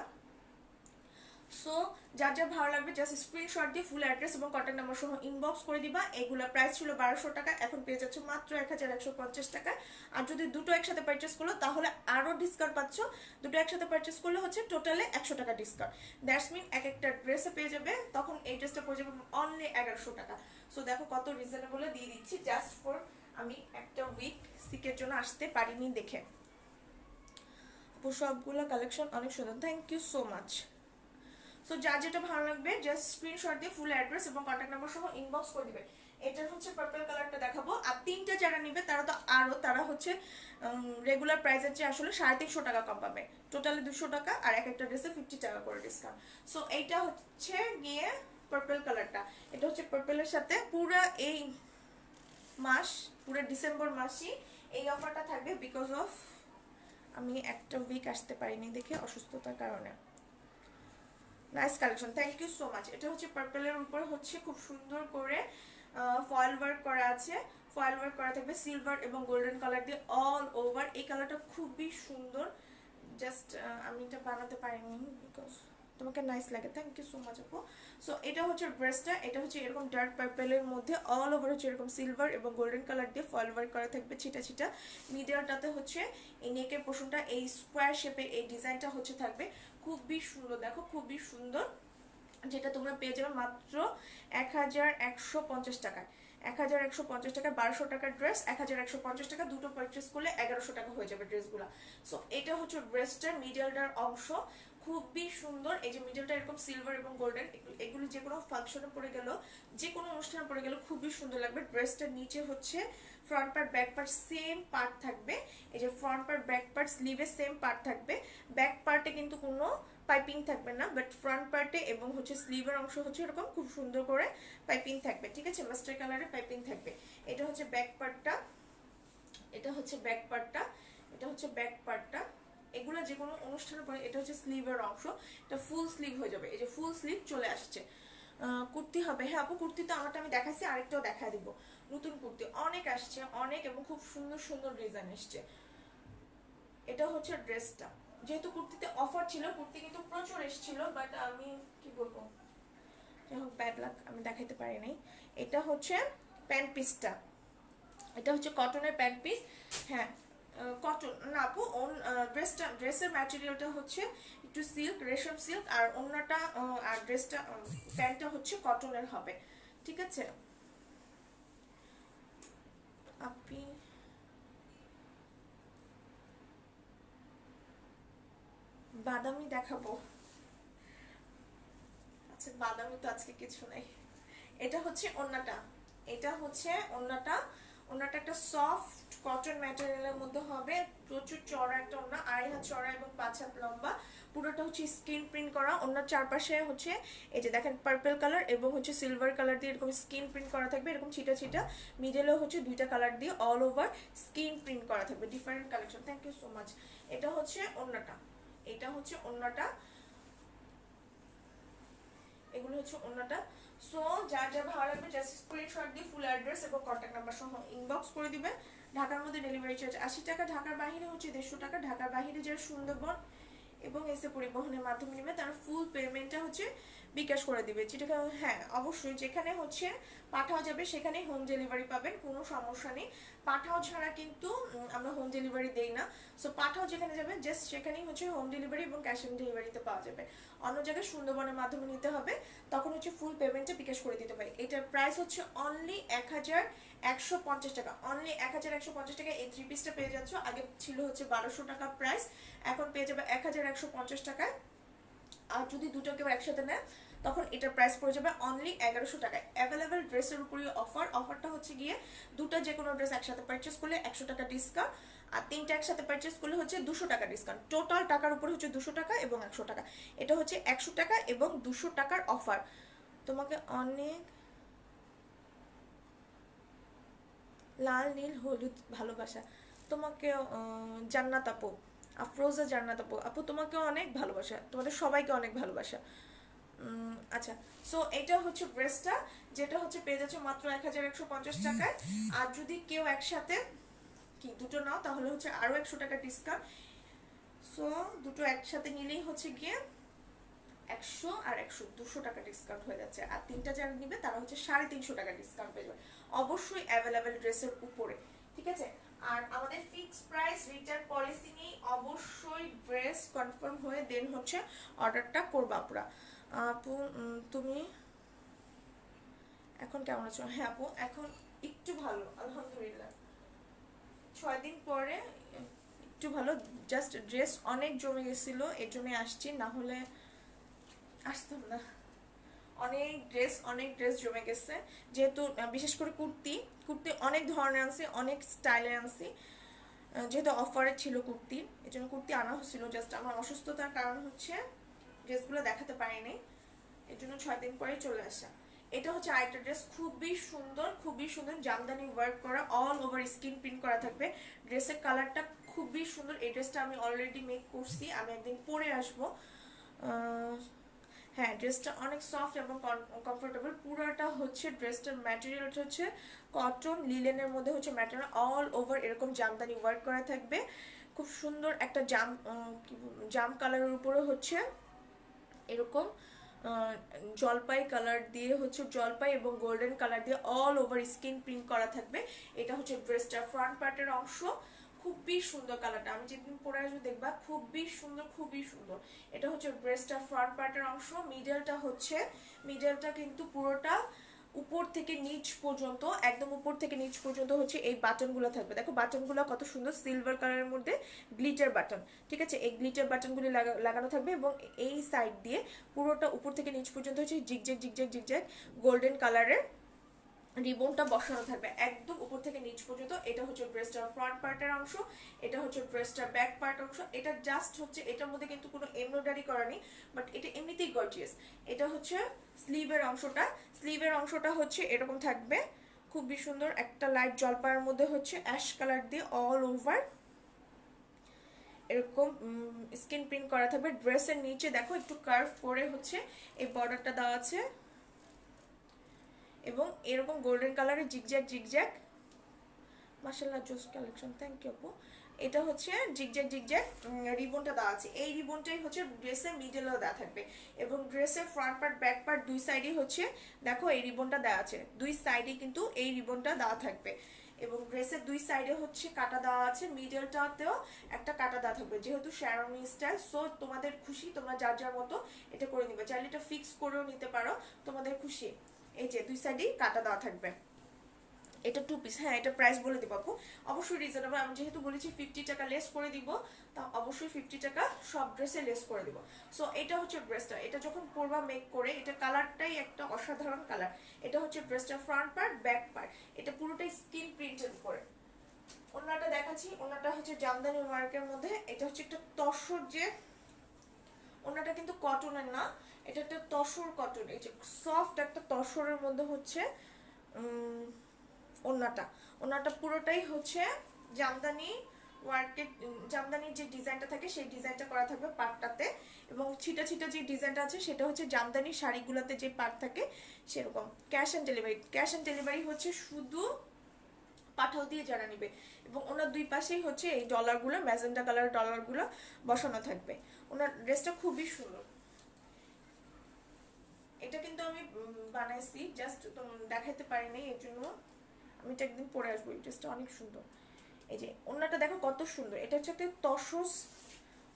সো যার যা ভালো লাগবে জাস্ট স্ক্রিনশট দিয়ে ফুল অ্যাড্রেস এবং কন্ট্যাক্ট নাম্বার সহ ইনবক্স করে দিবা। এগুলা প্রাইস ছিল 1200 টাকা, এখন পেয়ে যাচ্ছ মাত্র 1150 টাকা। আর যদি দুটো একসাথে পারচেস করলো তাহলে আরও ডিসকাউন্ট পাচ্ছ। দুটো একসাথে পারচেস করলে হচ্ছে টোটালে 100 টাকা ডিসকাউন্ট। দ্যাটস মিন এক একটা ড্রেসে পেয়ে যাবে, তখন এই ড্রেসটা পড়ে যাবে অনলি 1100 টাকা। সো দেখো কত রিজনেবলে দিয়ে দিচ্ছি, জাস্ট ফর আমি একটা উইক সিকের জন্য আসতে পারিনি দেখে। আপু সবগুলো কালেকশন অনেক সুন্দর, thank you so much. So যার যেটা ভালো লাগবে জাস্ট স্ক্রিনশট দিয়ে ফুল অ্যাড্রেস এবং কন্ট্যাক্ট নাম্বার সহ ইনবক্স করে দিবে। এটা হচ্ছে পার্পল কালারটা দেখাবো। আর 3টা যারা নিবে তারা হচ্ছে রেগুলার প্রাইসের চেয়ে আসলে 350 টাকা কম পাবে। টোটালি 200 টাকা, আর এক একটা ড্রেসে 50 টাকা করে ডিসকাউন্ট। সো এইটা হচ্ছে গিয়ে পার্পল কালারটা। এটা হচ্ছে পার্পলের সাথে পুরো এই মাস, পুরো ডিসেম্বর মাসই এই অফারটা থাকবে, বিকজ অফ আমি একটা উইক আসতে পারিনি দেখে, অসুস্থতার কারণে। Nice collection, thank you so much. এটা হচ্ছে পার্পলের উপর হচ্ছে খুব সুন্দর করে ফয়েল ওয়ার্ক করা আছে। ফয়েল ওয়ার্ক করা থাকবে সিলভার এবং গোল্ডেন কালার দিয়ে অল ওভার। এই কালারটা খুবই সুন্দর, জাস্ট আমি এটা বানাতে পারিনি বিকজ তোমাকে নাইস লাগে, থ্যাংক ইউ সো মাচ আপু। সো এটা হচ্ছে ড্রেসটা, এটা হচ্ছে এরকম ডার্ক পার্পেলের মধ্যে অল ওভার হচ্ছে এরকম সিলভার এবং গোল্ডেন কালার দিয়ে ফয়েল ওয়ার্ক করা থাকবে ছিটা ছিটা। মিডিয়ালটাতে হচ্ছে এই নেকের পোর্শনটা এই স্কোয়ার শেপে এই ডিজাইনটা হচ্ছে থাকবে, খুবই সুন্দর, দেখো খুবই সুন্দর। যেটা তোমরা পেয়ে যাবে মাত্র 1150 টাকায়। 1150 টাকায় 1200 টাকার ড্রেস, 1150 টাকা, দুটো পারচেস করলে 1100 টাকা হয়ে যাবে ড্রেসগুলো। সো এটা হচ্ছে ড্রেসটার মিডলটার অংশ, খুবই সুন্দর। এই যে মিডলটা এরকম সিলভার এবং গোল্ডেন, এগুলো যে কোনো ফাংশনে পড়ে গেল, যে কোনো অনুষ্ঠানে পড়ে গেল খুবই সুন্দর লাগবে। ড্রেসটার নিচে হচ্ছে front part back part same part থাকবে। এই যে ফ্রন্ট পার্ট ব্যাক পার্ট স্লিভে সেম পার্ট থাকবে। ব্যাক পার্টে কিন্তু কোনো পাইপিং থাকবে না, বাট ফ্রন্ট পার্টে এবং হচ্ছে স্লিভের অংশ হচ্ছে এরকম খুব সুন্দর করে পাইপিং থাকবে, ঠিক আছে, মাস্টার কালারে পাইপিং থাকবে। এটা হচ্ছে ব্যাক পার্টটা, এটা হচ্ছে ব্যাক পার্টটা, এটা হচ্ছে ব্যাক পার্টটা। এগুলো যে কোনো অনুষ্ঠানে পরে। এটা হচ্ছে স্লিভের অংশ, এটা ফুল স্লিভ হয়ে যাবে, এই যে ফুল স্লিভ চলে আসছে। কুর্তি হবে, হ্যাঁ আপু কুর্তি তো আমারটা আমি দেখাচ্ছি, আরেকটাও দেখা দিব। নতুন কুর্তি অনেক আসছে, অনেক, এবং খুব সুন্দর সুন্দর ডিজাইন এসছে। এটা হচ্ছে ড্রেসটা, যেহেতু কুর্তিতে অফার ছিল, কুর্তি কিন্তু প্রচুর এসেছিল, বাট আমি কি বলবো, যাই হোক ব্যাড লাক, আমি দেখাতে পারি নাই। এটা হচ্ছে প্যান্ট পিসটা, এটা হচ্ছে কটনের প্যান্ট পিস। হ্যাঁ কটন না আপু, ড্রেসের ম্যাটেরিয়ালটা হচ্ছে একটু সিল্ক, রেশম সিল্ক, আর অন্যটা আর ড্রেসটা প্যান্টটা হচ্ছে কটনের হবে, ঠিক আছে আপনি। বাদামি দেখাবো, আচ্ছা বাদামি তো আজকে কিছু নাই। এটা হচ্ছে ওন্নাটা, এটা হচ্ছে ওন্নাটা। ওনাটা একটা সফট কটন ম্যাটেরিয়ালের মধ্যে হবে, প্রচুর চড়া একটা ওনা, 2.5 হাত চড়া এবং 5 হাত লম্বা। পুরোটা হচ্ছে স্ক্রিন প্রিন্ট করা। ওনার চারপাশে হচ্ছে এই যে দেখেন পার্পল কালার এবং হচ্ছে সিলভার কালার দিয়ে এরকম স্ক্রিন প্রিন্ট করা থাকবে, এরকম ছিটা ছিটা। মিডলেও হচ্ছে দুইটা কালার দিয়ে অল ওভার স্ক্রিন প্রিন্ট করা থাকবে, different collection. Thank you so much. এটা হচ্ছে ওনাটা, এটা হচ্ছে ওনাটা, এগুলো হচ্ছে ওনাটা। সো যার যা ভালো লাগবে জাস্ট স্ক্রিনশট দিয়ে ফুল অ্যাড্রেস এবং কন্ট্যাক্ট নাম্বার সহ ইনবক্স করে দিবেন। ঢাকার মধ্যে ডেলিভারি চার্জ 80 টাকা, ঢাকার বাইরে হচ্ছে 150 টাকা। ঢাকার বাইরে যারা সুন্দরবন এবং এসে পরিবহনের মাধ্যমে নেবে তারা ফুল পেমেন্টটা হচ্ছে বিকাশ করে দিবে। যেটা হ্যাঁ অবশ্যই যেখানে হচ্ছে পাঠাও যাবে সেখানেই হোম ডেলিভারি পাবেন, কোনো সমস্যা নেই। পাঠাও ছাড়া কিন্তু আমরা হোম ডেলিভারি দেই না। সো পাঠাও যেখানে যাবে জাস্ট সেখানেই হচ্ছে হোম ডেলিভারি এবং ক্যাশ অন ডেলিভারিতে পাওয়া যাবে। অন্য জায়গায় সুন্দরবনের মাধ্যমে নিতে হবে, তখন হচ্ছে ফুল পেমেন্টটা বিকাশ করে দিতে পারি। এটার প্রাইস হচ্ছে অনলি 1150 টাকা, অনলি 1150 টাকা এই 3 পিসটা পেয়ে যাচ্ছ। আগে ছিল হচ্ছে 1200 টাকা প্রাইস, এখন পেয়ে যাবে 1150 টাকায়। আর যদি দুটো কেউ একসাথে নেয় তখন এটার প্রাইস পড়ে যাবে অনলি 1100 টাকায়। অ্যাভেলেবেল ড্রেসের উপরই অফার। অফারটা হচ্ছে গিয়ে দুটো যে কোনো ড্রেস একসাথে পারচেস করলে 100 টাকা ডিসকাউন্ট, আর তিনটা একসাথে পারচেস করলে হচ্ছে 200 টাকা ডিসকাউন্ট। টোটাল টাকার উপরে হচ্ছে 200 টাকা এবং 100 টাকা। এটা হচ্ছে 100 টাকা এবং 200 টাকার অফার। তোমাকে অনেক লাল নীল হলুদ ভালোবাসা। তোমাকে জান্নাত আপু, আফরোজা জান্নাত আপু, আপু তোমাকে অনেক ভালোবাসা, তোমাদের সবাইকে অনেক ভালোবাসা। আচ্ছা, সো এটা হচ্ছে ড্রেসটা, যেটা হচ্ছে পেয়ে যাচ্ছে মাত্র 1150 টাকায়। আর যদি কেউ একসাথে কি দুটো নাও তাহলে হচ্ছে আরো 100 টাকা ডিসকাউন্ট। সো দুটো একসাথে নিলেই হচ্ছে গিয়ে 100 আর 100 200 টাকা ডিসকাউন্ট হয়ে যাচ্ছে। আর তিনটা যারা নিবে তারা হচ্ছে 350 টাকা ডিসকাউন্ট পেয়ে যাবে, অবশ্যই অ্যাভেলেবেল ড্রেসের উপরে। ঠিক আছে, আর আমাদের ফিক্স প্রাইস রিটার্ন পলিসি নেই, অবশ্যই ড্রেস কনফার্ম হয়ে দেন হচ্ছে অর্ডারটা করবা আপুরা। আপু তুমি এখন কেমন আছো? হ্যাঁ আপু এখন একটু ভালো আলহামদুলিল্লাহ, 6 দিন পরে একটু ভালো। জাস্ট ড্রেস অনেক জমে গেছিল এর জন্য আসছি, না হলে আসতাম না। অনেক ড্রেস জমে গেছে, যেহেতু বিশেষ করে কুর্তি কুর্তি অনেক ধরনের আনছি, অনেক স্টাইলের আনছি। যেহেতু অফারে ছিল কুর্তি, এই জন্য কুর্তি আনা হচ্ছিল। জাস্ট আমার অসুস্থতার কারণ হচ্ছে ড্রেসগুলো দেখাতে পারিনি, এর জন্য 6 দিন পরে চলে আসা। এটা হচ্ছে আরেকটা ড্রেস, খুবই সুন্দর, খুবই সুন্দর, জামদানি ওয়ার্ক করা, অল ওভার স্কিন প্রিন্ট করা থাকবে। ড্রেসের কালারটা খুবই সুন্দর। এই ড্রেসটা আমি অলরেডি মেক করছি, আমি একদিন পরে আসবো। হ্যাঁ ড্রেসটা অনেক সফট এবং কমফোর্টেবল। পুরোটা হচ্ছে ড্রেসটার ম্যাটেরিয়ালটা হচ্ছে কটন লিলেনের মধ্যে হচ্ছে ম্যাটেরিয়াল, অল ওভার এরকম জামদানি ওয়ার্ক করা থাকবে। খুব সুন্দর একটা জাম কালারের উপরে হচ্ছে এরকম জলপাই কালার দিয়ে হচ্ছে জলপাই এবং গোল্ডেন কালার দিয়ে অল ওভার স্কিন প্রিন্ট করা থাকবে। এটা হচ্ছে ড্রেসটার ফ্রন্ট পার্টের অংশ। খুবই সুন্দর কালারটা, আমি যেদিন পরে আসবো দেখবা খুবই সুন্দর, খুবই সুন্দর। এটা হচ্ছে ড্রেসটার ফ্রন্ট পার্টের অংশ। মিডলটা কিন্তু পুরোটা উপর থেকে নিচ পর্যন্ত, একদম উপর থেকে নিচ পর্যন্ত হচ্ছে এই বাটনগুলো থাকবে। দেখো বাটনগুলো কত সুন্দর, সিলভার কালারের মধ্যে গ্লিটার বাটন। ঠিক আছে, এই গ্লিটার বাটনগুলি লাগানো থাকবে এবং এই সাইড দিয়ে পুরোটা উপর থেকে নিচ পর্যন্ত হচ্ছে জিগজ্যাগ জিগজ্যাগ জিগজ্যাগ গোল্ডেন কালারের রিবনটা বসানো থাকবে একদম উপর থেকে নিচ পর্যন্ত। এটা হচ্ছে ড্রেসটার ফ্রন্ট পার্টের অংশ, এটা হচ্ছে ড্রেসটার ব্যাক পার্ট অংশ। এটা জাস্ট হচ্ছে এটার মধ্যে কিন্তু কোনো এমব্রয়ডারি করা নেই, বাট এটা এমনিতেই গর্জিয়াস। এটা হচ্ছে স্লিভের অংশটা হচ্ছে এরকম থাকবে, খুবই সুন্দর। একটা লাইট জলপাইয়ের মধ্যে হচ্ছে অ্যাশ কালার দিয়ে অল ওভার এরকম স্কিন প্রিন্ট করা থাকবে। ড্রেসের নিচে দেখো একটু কার্ভ করে হচ্ছে এই বর্ডারটা দেওয়া আছে এবং এরকম গোল্ডেন কালারের জিগজ্যাগ জিগজ্যাগ, মাশাআল্লাহ জোস কালেকশন, থ্যাংক ইউ আপু। এটা হচ্ছে জিগজ্যাগ জিগজ্যাগ রিবনটা দেওয়া আছে, এই রিবনটাই হচ্ছে ড্রেসের মিডলেও দেওয়া থাকবে এবং ড্রেসের ফ্রন্ট পার্ট ব্যাক পার্ট দুই সাইডেই হচ্ছে দেখো এই রিবনটা দেওয়া আছে, দুই সাইডে কিন্তু এই রিবনটা দেওয়া থাকবে এবং ড্রেসের দুই সাইডে হচ্ছে কাটা দেওয়া আছে, মিডলটাতেও একটা কাটা দেওয়া থাকবে। যেহেতু শেরওয়ানি স্টাইল, সো তোমাদের খুশি, তোমরা যার যার মতো এটা করে নিবে, চাইলে এটা ফিক্স করেও নিতে পারো, তোমাদের খুশি। এই যে দুই সাইডেই কাটা দেওয়া থাকবে। এটা 2 পিস, হ্যাঁ এটা প্রাইস বলে দিব আপু, অবশ্যই রিজনেবল। আমি যেহেতু বলেছি 50 টাকা লেস করে দিব, তা অবশ্যই 50 টাকা সব ড্রেসে লেস করে দিব। সো এটা হচ্ছে ড্রেসটা, এটা যখন পরবা মেক করে, এটা কালারটাই একটা অসাধারণ কালার। এটা হচ্ছে ড্রেসটা ফ্রন্ট পার্ট ব্যাক পার্ট, এটা পুরোটাই স্কিন প্রিন্টেড উপরে। ওড়নাটা দেখাচ্ছি, ওড়নাটা হচ্ছে জামদানি ওয়ার্কের মধ্যে। এটা হচ্ছে একটা তসর, যে ওড়নাটা কিন্তু কটনের না, এটা একটা তসর কটন, এই যে সফট একটা তসরের মধ্যে হচ্ছে ওড়নাটা। ওড়নাটা পুরোটাই হচ্ছে জামদানি ওয়ার্কের, জামদানির যে ডিজাইনটা থাকে সেই ডিজাইনটা করা থাকবে পাটটাতে, এবং ছিটা ছিটা যে ডিজাইনটা আছে সেটা হচ্ছে জামদানি শাড়িগুলোতে যে পাট থাকে সেরকম। Cash on delivery, cash on delivery হচ্ছে শুধু পাঠাও দিয়ে যারা নিবে, এবং ওনার দুই পাশেই হচ্ছে এই ডলারগুলো, ম্যাজেন্টা কালার ডলারগুলো বসানো থাকবে। ওনার ড্রেসটা খুবই সুন্দর। এটা কিন্তু আমি বানাইছি, জাস্ট দেখাইতে পারিনি, এর জন্য আমি এটা একদিন পরে আসবো। এই ড্রেসটা অনেক সুন্দর। এই যে ওড়নাটা দেখো কত সুন্দর, এটা হচ্ছে একটা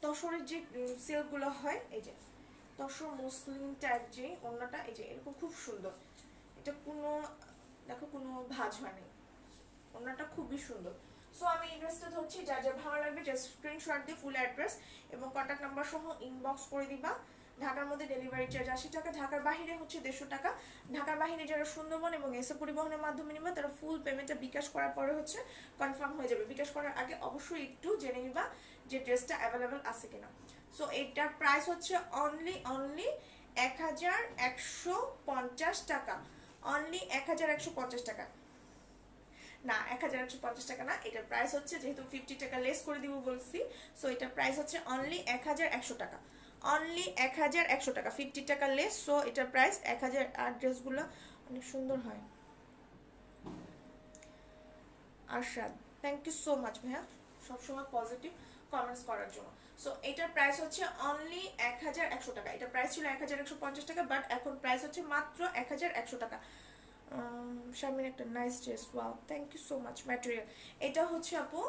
তসরের যে সিল্কগুলো হয়, এই যে তসর মসলিন টাইপ যে ওড়নাটা, এই যে এরকম খুব সুন্দর। এটা কোনো দেখো কোনো ভাঁজ হয়নি, ওড়নাটা খুবই সুন্দর। সো আমি এই ড্রেসটা ধরছি, যা যা ভালো লাগবে জাস্ট স্ক্রিনশট দিয়ে ফুল অ্যাড্রেস এবং কন্ট্যাক্ট নাম্বার সহ ইনবক্স করে দিবা। ঢাকার মধ্যে ডেলিভারি চার্জ 80 টাকা, ঢাকার বাইরে হচ্ছে 150 টাকা। ঢাকার বাইরে যারা সুন্দরবন এবং এসে পরিবহনের মাধ্যমে নিবা তারা ফুল পেমেন্টটা বিকাশ করার পরে হচ্ছে কনফার্ম হয়ে যাবে। বিকাশ করার আগে অবশ্যই একটু জেনে নিবা যে ড্রেসটা অ্যাভেলেবেল আছে কিনা। সো এটার প্রাইস হচ্ছে অনলি 1150 টাকা, অনলি 1150 টাকা না, 1150 টাকা না, এটার প্রাইস হচ্ছে, যেহেতু 50 টাকা লেস করে দিব বলছি, সো এটার প্রাইস হচ্ছে অনলি 1100 টাকা, অনলি 1100 টাকা, 50 টাকা লেস। সো এটার প্রাইস 1000। আর ড্রেসগুলো অনেক সুন্দর হয়। Arshad, thank you so much ভাইয়া, সবসময় পজিটিভ কমেন্টস করার জন্য। সো এটার প্রাইস হচ্ছে অনলি 1100 টাকা। এটার প্রাইস ছিল 1150 টাকা, বাট এখন প্রাইস হচ্ছে মাত্র 1100 টাকা। শারমিন একটা nice dress, wow, thank you so much. Material এটা হচ্ছে আপু,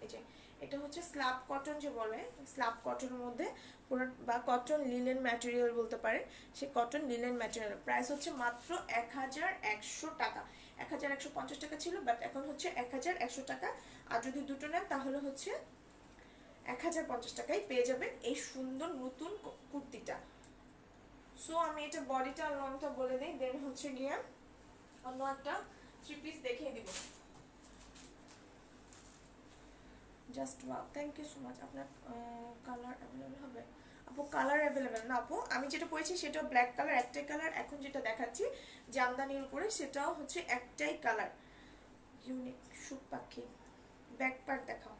এই যে এটা হচ্ছে স্ল্যাব কটন, যে বলে স্ল্যাব কটনের মধ্যে পুরো, বা কটন লিলেন ম্যাটেরিয়াল বলতে পারে, সে কটন লিলেন ম্যাটেরিয়াল। প্রাইস হচ্ছে মাত্র 1100 টাকা। 1150 টাকা ছিল, বাট এখন হচ্ছে 1100 টাকা। আর যদি দুটো নেন তাহলে হচ্ছে 1050 টাকায় পেয়ে যাবেন এই সুন্দর নতুন কুর্তিটা। সো আমি এটা বডিটা আর লংটা বলে দিই, দেন হচ্ছে গিয়ে অন্য একটা 3 পিস দেখিয়ে দিব। Just wow, thank you so much. আপনার কালার অ্যাভেলেবেল হবে আপু? কালার অ্যাভেলেবেল না আপু, আমি যেটা পরেছি সেটাও ব্ল্যাক কালার, একটাই কালার। এখন যেটা দেখাচ্ছি জামদানির উপরে সেটাও হচ্ছে একটাই কালার। ইউনিক সুখ পাখি, ব্যাক পার্ট দেখাও।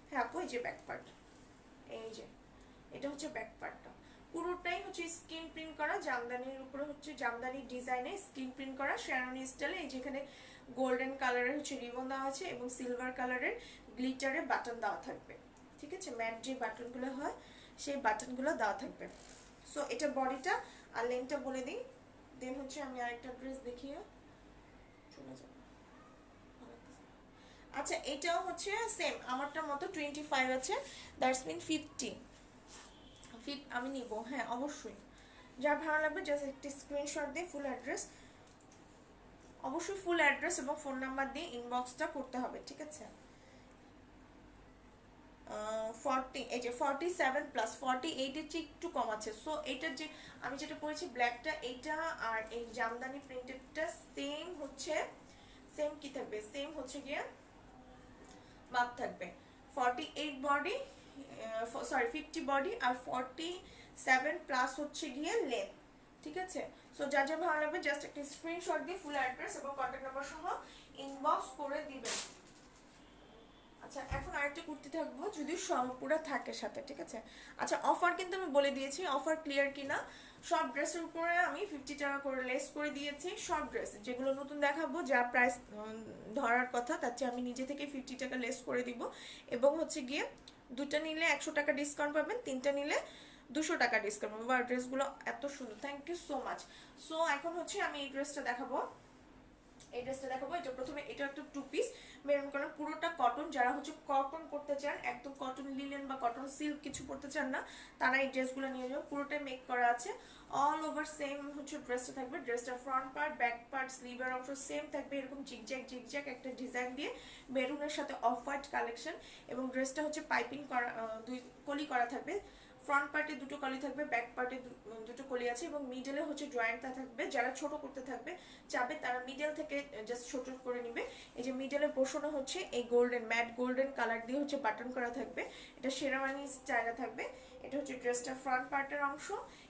হ্যাঁ আপু, এই যে ব্যাক পার্ট, এই যে এটা হচ্ছে ব্যাক পার্টটা, পুরোটাই হচ্ছে স্ক্রিন প্রিন্ট করা, জামদানির উপরে হচ্ছে জামদানি ডিজাইনে স্ক্রিন প্রিন্ট করা শেরওয়ানি স্টাইলে। এই যেখানে গোল্ডেন কালারের হচ্ছে রিবন দেওয়া আছে এবং সিলভার কালারের গ্লিটারে বাটন দেওয়া থাকবে, ঠিক আছে, ম্যাট যে বাটনগুলো হয় সেই বাটনগুলো দেওয়া থাকবে। সো এটা বডিটা আর লেন্থটা বলে দিই, দেন হচ্ছে আমি আরেকটা ড্রেস দেখিয়ে চলে যাব। আচ্ছা, এটাও হচ্ছে সেম আমারটার মতো 25 আছে, দ্যাটস মিন 50 আমি নিব। হ্যাঁ অবশ্যই, যার ভালো লাগবে জাস্ট একটি স্ক্রিনশট দিয়ে ফুল অ্যাড্রেস, অবশ্যই ফুল অ্যাড্রেস এবং ফোন নাম্বার দিয়ে ইনবক্সটা করতে হবে, ঠিক আছে। 40, এই যে 47 প্লাস 48 এর চেয়ে একটু কম আছে। সো এইটার যে আমি যেটা পরেছি ব্ল্যাকটা, এইটা আর এই জামদানি প্রিন্টেডটা সেম হচ্ছে, সেম কি থাকবে, সেম হচ্ছে গিয়ে মাপ থাকবে। 48 বডি, সরি 50 বডি আর 47 প্লাস হচ্ছে গিয়ে লেন্থ, ঠিক আছে। সো যা যা ভালো লাগবে জাস্ট একটা স্ক্রিনশট দিয়ে ফুল অ্যাড্রেস এবং কন্ট্যাক্ট নাম্বার সহ ইনবক্স করে দিবেন। আচ্ছা, এখন আরেকটা কুর্তি থাকবো, যদিও পুরো থাকে সাথে, ঠিক আছে। আচ্ছা, অফার কিন্তু আমি বলে দিয়েছি, অফার ক্লিয়ার কিনা। সব ড্রেসের উপরে আমি 50 টাকা করে লেস করে দিয়েছি, সব ড্রেস যেগুলো নতুন দেখাবো যা প্রাইস ধরার কথা তার চেয়ে আমি নিজে থেকে 50 টাকা লেস করে দিব। এবং হচ্ছে গিয়ে দুটা নিলে 100 টাকা ডিসকাউন্ট পাবেন, তিনটা নিলে 200 টাকা ডিসকাউন্ট পাবেন। আর ড্রেসগুলো এত সুন্দর, thank you so much. So এখন হচ্ছে আমি এই ড্রেসটা দেখাবো, এই ড্রেসটা দেখাবো। এটা প্রথমে, এটা একটা 2 পিস মেরুন কালার, পুরোটা কটন। যারা হচ্ছে কটন পরতে চান, একদম কটন লিলেন বা কটন সিল্ক কিছু পরতে চান না, তারা এই ড্রেসগুলো নিয়ে যাবেন। পুরোটাই মেক করা আছে, অল ওভার সেম হচ্ছে ড্রেসটা থাকবে। ড্রেসটা ফ্রন্ট পার্ট, ব্যাক পার্ট, স্লিভের অংশ সেম থাকবে, এরকম জিগজ্যাগ একটা ডিজাইন দিয়ে মেরুনের সাথে অফ হোয়াইট কালেকশন। এবং ড্রেসটা হচ্ছে পাইপিং করা, দুই কলি করা থাকবে। ফ্রন্ট পার্টে দুটো কলি থাকবে, ব্যাক পার্টে দুটো কলি আছে এবং মিডলে হচ্ছে জয়েন্টটা থাকবে। যারা ছোট করতে থাকবে চাবে তারা মিডল থেকে জাস্ট ছোট করে নিবে। এই যে মিডলের পোর্শনে হচ্ছে এই গোল্ডেন ম্যাট গোল্ডেন কালার দিয়ে হচ্ছে বাটন করা থাকবে, এটা শেরওয়ানি স্টাইলে থাকবে। এটা হচ্ছে ড্রেসটা ফ্রন্ট পার্টের অংশ,